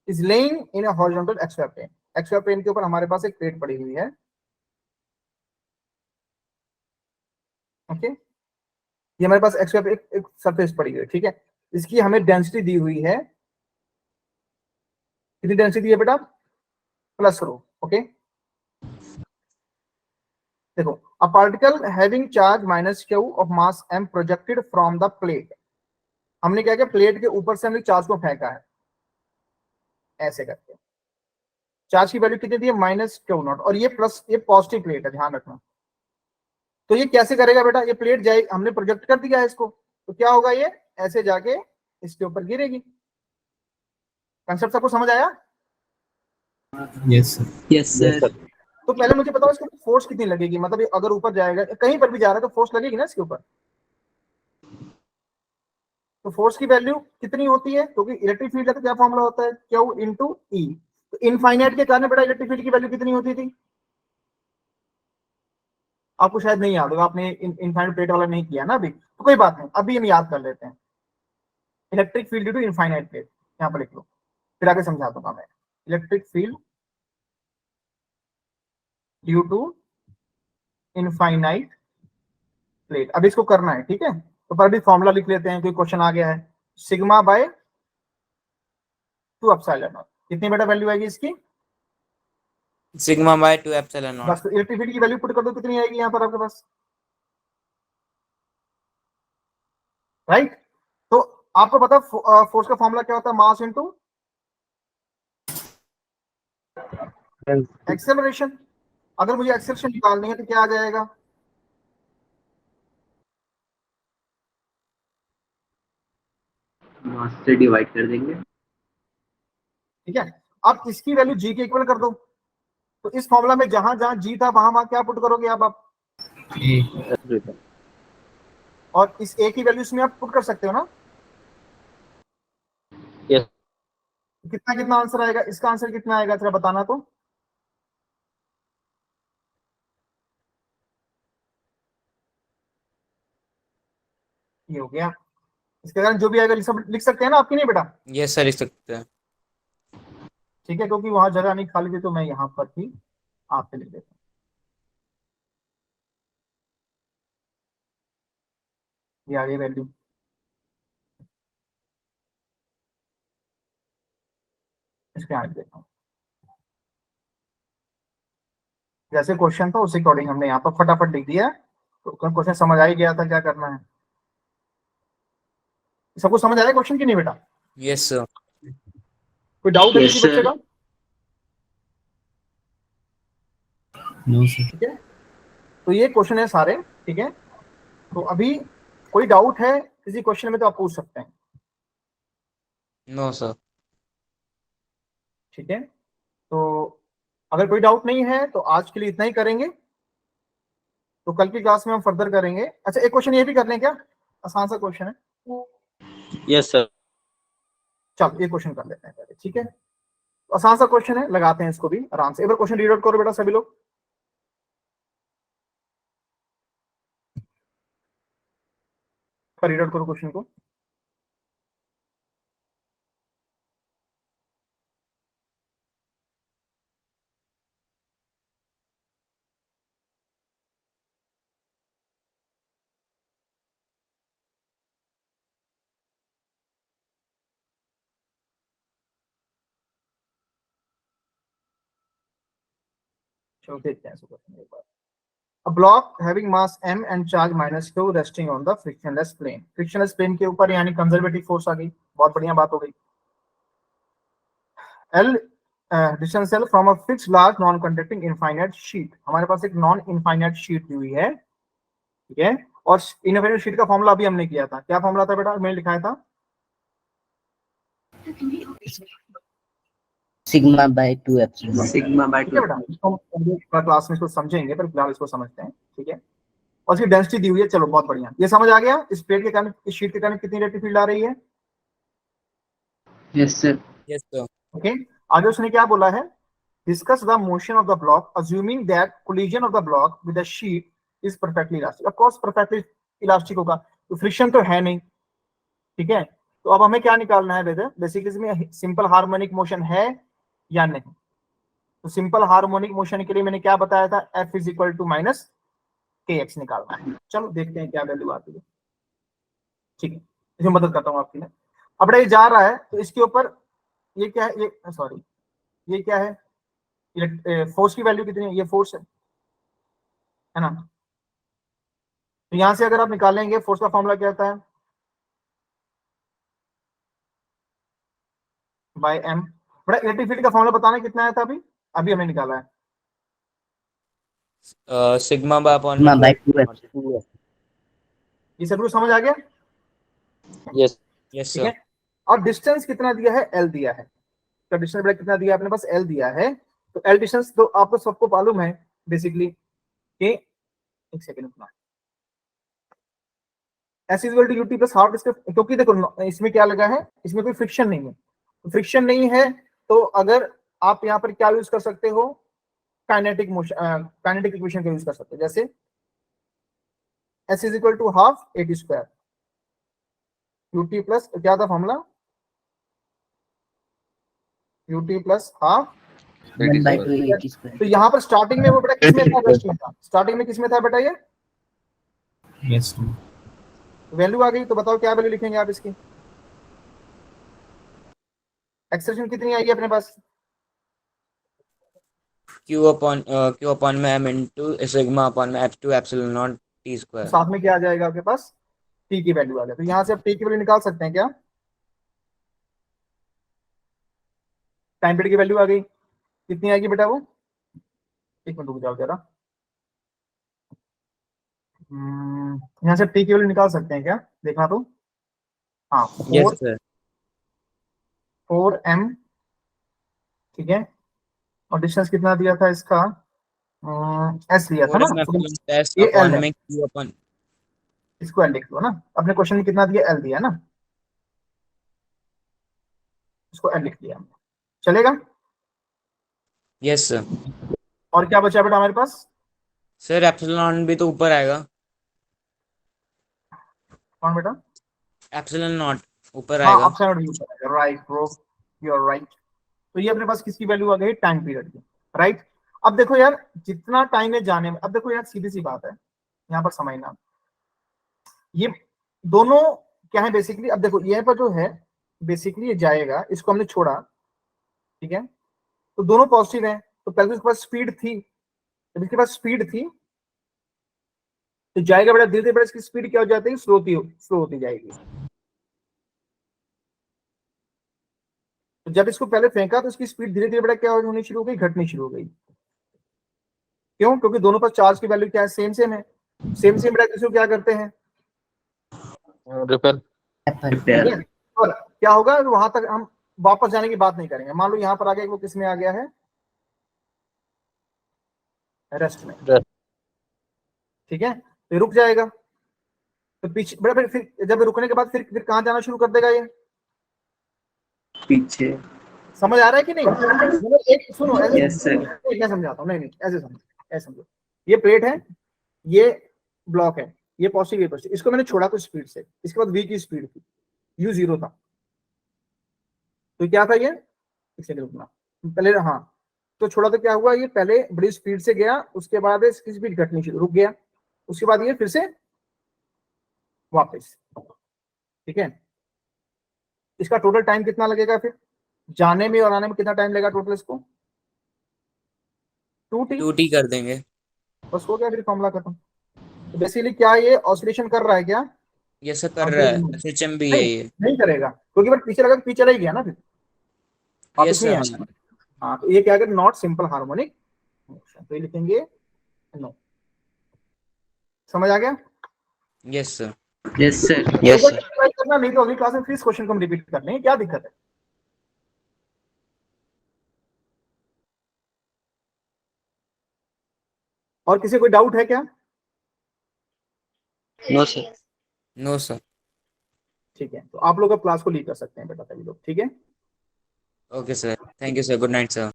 is lying in a horizontal XY plane. XY plane के ऊपर हमारे पास एक प्लेट पड़ी हुई है, ओके। ये हमारे पास एक्सवाई एक सरफेस पड़ी हुई है, ठीक है। इसकी हमें डेंसिटी दी हुई है, कितनी डेंसिटी दी है बेटा? Plus rho, okay. देखो, a particle having charge minus Q of mass m projected from the plate. हमने क्या किया, प्लेट के ऊपर से हमने चार्ज को फेंका है ऐसे करके। चार्ज की वैल्यू कितनी दी है? माइनस क्यू नॉट, और ये प्लस, ये पॉजिटिव प्लेट है, ध्यान रखना। तो ये कैसे करेगा बेटा? ये प्लेट जाए, हमने प्रोजेक्ट कर दिया है इसको, तो क्या होगा, ये ऐसे जाके इसके ऊपर गिरेगी। कंसेप्ट सबको समझ आया? Yes sir. Yes sir. तो पहले मुझे बताओ इसको फोर्स कितनी लगेगी, मतलब ये अगर ऊपर जाएगा, कहीं पर भी जा रहा है तो फोर्स लगेगी ना इसके ऊपर। तो फोर्स की वैल्यू कितनी होती है? क्योंकि इलेक्ट्रिक फील्ड है तो क्या फॉर्मूला होता है? क्यू इंटू ई। तो इनफाइनाइट के कारण बेटा इलेक्ट्रिक फील्ड की वैल्यू कितनी होती थी? आपको शायद नहीं याद होगा, आपने इनफाइनाइट प्लेट वाला नहीं किया ना अभी, तो कोई बात नहीं, अभी हम याद कर लेते हैं। Electric field due to infinite plate, यहाँ पर लिख लो, फिर आगे समझा दूंगा मैं। Electric field due to infinite plate, अब इसको करना है, ठीक है। तो पर अभी फॉर्मूला लिख लेते हैं, कोई क्वेश्चन आ गया है। सिग्मा बाय 2 एप्सिलॉन नॉट, कितनी बेटा वैल्यू आएगी इसकी? Sigma by 2 epsilon not. बस इलेक्ट्रिक फील्ड की वैल्यू पुट कर दो, कितनी आएगी यहाँ पर आपके पास, राइट। तो आपको पता फोर्स का फॉर्मूला क्या होता है? Mass into acceleration. अगर मुझे एक्सेलरेशन निकालनी है तो क्या आ जाएगा? मास से डिवाइड कर देंगे। ठीक है, अब इसकी वैल्यू जी के इक्वल कर दो। तो इस फॉर्मूला में जहां जहां जी था वहां वहां क्या पुट करोगे आप? ए। और इस ए की वैल्यू इसमें आप पुट कर सकते हो ना। Yes. कितना कितना आंसर आएगा? इसका आंसर कितना आएगा जरा बताना तो। ये हो गया। इसके कारण जो भी आएगा सब लिख सकते हैं ना, आपकी नहीं बेटा? यस सर, लिख सकते हैं। ठीक है, क्योंकि वहां जगह नहीं खाली थी तो मैं यहाँ पर ही आपसे लिख देता हूँ। ये आ गई वैल्यू। इसके आगे देखता हूँ, जैसे क्वेश्चन था उसी अकॉर्डिंग हमने यहाँ पर फटाफट लिख दिया। तो क्वेश्चन समझ आ ही गया था क्या करना है। सबको समझ आया क्वेश्चन की नहीं बेटा? Yes sir. कोई डाउट है किसी बच्चे का? No sir. ठीक है, तो ये क्वेश्चन है सारे। ठीक है, तो अभी कोई डाउट है किसी क्वेश्चन में तो आप पूछ सकते हैं। No sir. ठीक है, तो अगर कोई डाउट नहीं है तो आज के लिए इतना ही करेंगे, तो कल की क्लास में हम फर्दर करेंगे। अच्छा, एक क्वेश्चन ये भी कर लें क्या? आसान सा क्वेश्चन है। Yes sir. चलो ये क्वेश्चन कर लेते हैं पहले। ठीक है, तो आसान सा क्वेश्चन है, लगाते हैं इसको भी आराम से। एक बार क्वेश्चन रीड आउट करो बेटा सभी लोग। रीड आउट करो क्वेश्चन को। चलो देखते हैं इसको क्वेश्चन एक बार। A block having mass m and charge -q resting on the frictionless plane। frictionless plane के ऊपर यानी कंजर्वेटिव फोर्स आ गई, बहुत बढ़िया बात हो गई। L distance L from a fixed large non conducting infinite sheet। हमारे पास एक नॉन इनफाइनाइट शीट दी हुई है। ठीक है, और इनफाइनाइट शीट का फॉर्मूला अभी हमने किया था। क्या फॉर्मूला था बेटा? मैंने लिखाया था sigma by 2 epsilon. Sigma bye ठीक है बेटा, इसको हम क्लास में इसको समझेंगे, पर फिलहाल इसको समझते हैं। ठीक है, और इसकी डेंसिटी दी हुई है। चलो बहुत बढ़िया, ये समझ आ गया। इस प्लेट के कारण, इस शीट के कारण कितनी इलेक्ट्रिक फील्ड आ रही है? Yes sir. Yes sir. Okay, आगे उसने क्या बोला है? Discuss the motion of the block assuming that collision of the block with the sheet is perfectly elastic. Of course perfectly elastic होगा, तो फ्रिक्शन तो है नहीं। ठीक है, तो अब हमें क्या निकालना है बेटा? बेसिकली इसमें सिंपल हार्मोनिक मोशन है या नहीं। तो सिंपल हार्मोनिक मोशन के लिए मैंने क्या बताया था? F is equal to minus K X निकालना है। चलो देखते हैं क्या वैल्यू आती है। ठीक है, इसमें मदद करता हूँ आपकी। अब ये जा रहा है, तो इसके ऊपर ये क्या है? ये सॉरी, ये क्या है? फोर्स की वैल्यू कितनी है? ये फोर्स है ना। तो यहां से अगर आप निकालेंगे, फोर्स का फॉर्मूला क्या आता है? By M. बड़ा इलेक्ट्रिक फील्ड का फॉर्मूला बताना कितना आया था अभी? अभी हमने निकाला है sigma by upon sigma by 2 epsilon. ये सब कुछ समझ आ गया? यस। यस ठीक सर। है, और डिस्टेंस कितना दिया है? एल दिया है। तो डिस्टेंस बड़ा कितना दिया है अपने पास? एल दिया है। तो एल डिस्टेंस तो आपको सबको मालूम है बेसिकली कि, एक सेकंड रुकना, S is equal to UT plus half इसका। क्योंकि देखो इसमें क्या लगा है, इसमें कोई फ्रिक्शन नहीं है। तो फ्रिक्शन नहीं है, तो अगर आप यहाँ पर क्या यूज कर सकते हो? काइनेटिक मोशन, काइनेटिक इक्वेशन का यूज कर सकते हो। जैसे S is equal to half A T square, UT plus क्या था formula? UT plus half 1 by 2 80 square. तो यहाँ पर स्टार्टिंग में वो बेटा किसमें था? रेस्टिंग था। स्टार्टिंग में किसमें था बेटा? ये यस। वैल्यू आ गई। तो बताओ क्या वैल्यू लिखेंगे आप इसकी? एक्सप्रेशन कितनी आएगी अपने पास? Q upon में m into सिग्मा अपॉन में F2 epsilon not T square. साथ में क्या आ जाएगा आपके पास? टी की वैल्यू आ गई। तो यहाँ से आप टी की वैल्यू निकाल सकते हैं क्या? टाइम पीरियड की वैल्यू आ गई। कितनी आएगी बेटा वो? एक मिनट रुक जाओ जरा। यहाँ से टी की वैल्यू निकाल सकते हैं क्या? देखना तो। हाँ, यस सर। 4m। ठीक है, और डिस्टेंस कितना दिया था इसका? एस लिया था ना। 4m एप्सिलॉन टेस्ट ये एल अपॉन है, में Q अपॉन। इसको एल लिख लो ना। अपने क्वेश्चन में कितना दिया? एल दिया ना, इसको एल लिख दिया हमने। चलेगा? Yes sir. और क्या बचा बेटा हमारे पास? सर एप्सिलॉन भी तो ऊपर आएगा। कौन बेटा? एप्सिलॉन नॉट ऊपर हाँ, आएगा। अपसाइड यूज करेगा। Right bro, you are right. तो ये अपने पास किसकी वैल्यू आ गई? टाइम पीरियड की। राइट, अब देखो यार, जितना टाइम है जाने में, अब देखो यार सीधी सी बात है, यहाँ पर समझना। ये दोनों क्या है बेसिकली, अब देखो ये पर जो है बेसिकली ये जाएगा, इसको हमने छोड़ा, ठीक है, तो दोनों पॉजिटिव हैं, तो पहले तो इसके पास स्पीड थी, जब इसके पास स्पीड थी तो जाएगा बेटा धीरे धीरे, बेटा इसकी स्पीड क्या हो जाती है, स्लो होती जाएगी। तो जब इसको पहले फेंका तो इसकी स्पीड धीरे धीरे बेटा क्या होनी शुरू हो गई, घटनी शुरू हो गई। क्यों? क्योंकि दोनों पर चार्ज की वैल्यू क्या है, सेम सेम है। सेम सेम बेटा इसको क्या करते हैं, रिपेल। ठीक है? और क्या होगा, वहां तक हम वापस जाने की बात नहीं करेंगे। मान लो यहाँ पर आ गया, वो किस में आ गया है, रेस्ट में, ठीक है, तो ये रुक जाएगा, तो पीछे बेटा फिर जब रुकने के बाद फिर कहाँ जाना शुरू कर देगा, ये पीछे। समझ आ रहा है कि नहीं? मतलब एक सुनो, ऐसे Yes, sir. क्या समझाता हूँ, नहीं ऐसे समझो, ऐसे समझो, ये प्लेट है, ये ब्लॉक है, ये पॉजिटिव, ये पॉजिटिव, इसको मैंने छोड़ा कुछ स्पीड से, इसके बाद v की स्पीड थी, u 0 था, तो क्या था ये, एक सेकंड रुकना पहले, हाँ, तो छोड़ा तो क्या हुआ, ये पहले बड़ी स्पीड से गया, उसके बाद इसकी स्पीड घटनी शुरू, रुक गया, उसके बाद ये फिर से वापस, ठीक है। इसका टोटल टाइम कितना लगेगा, फिर जाने में और आने में कितना टाइम लगेगा टोटल इसको, 2t, 2t कर देंगे। बस हो गया, फिर फॉर्मूला खत्म। तो बेसिकली क्या ये ऑसिलेशन कर रहा है क्या, ये सब कर रहा है, SHM भी है ये। नहीं करेगा, क्योंकि बट पीछे लगा, पीछे चला ही गया ना, फिर वापस नहीं आएगा। हाँ, तो ये क्या है, नॉट सिंपल हार्मोनिक मोशन, तो ये लिखेंगे नो। समझ आ गया? Yes sir. Yes, sir. Yes, sir. Try करना, नहीं तो अगली क्लास में फिर इस क्वेश्चन को हम रिपीट कर लेंगे, क्या दिक्कत है? और किसी कोई डाउट है क्या? No, sir. No sir. ठीक है, तो आप लोग अब क्लास को लीड कर सकते हैं बेटा, सभी लोग, ठीक है। Okay sir, thank you sir, good night sir.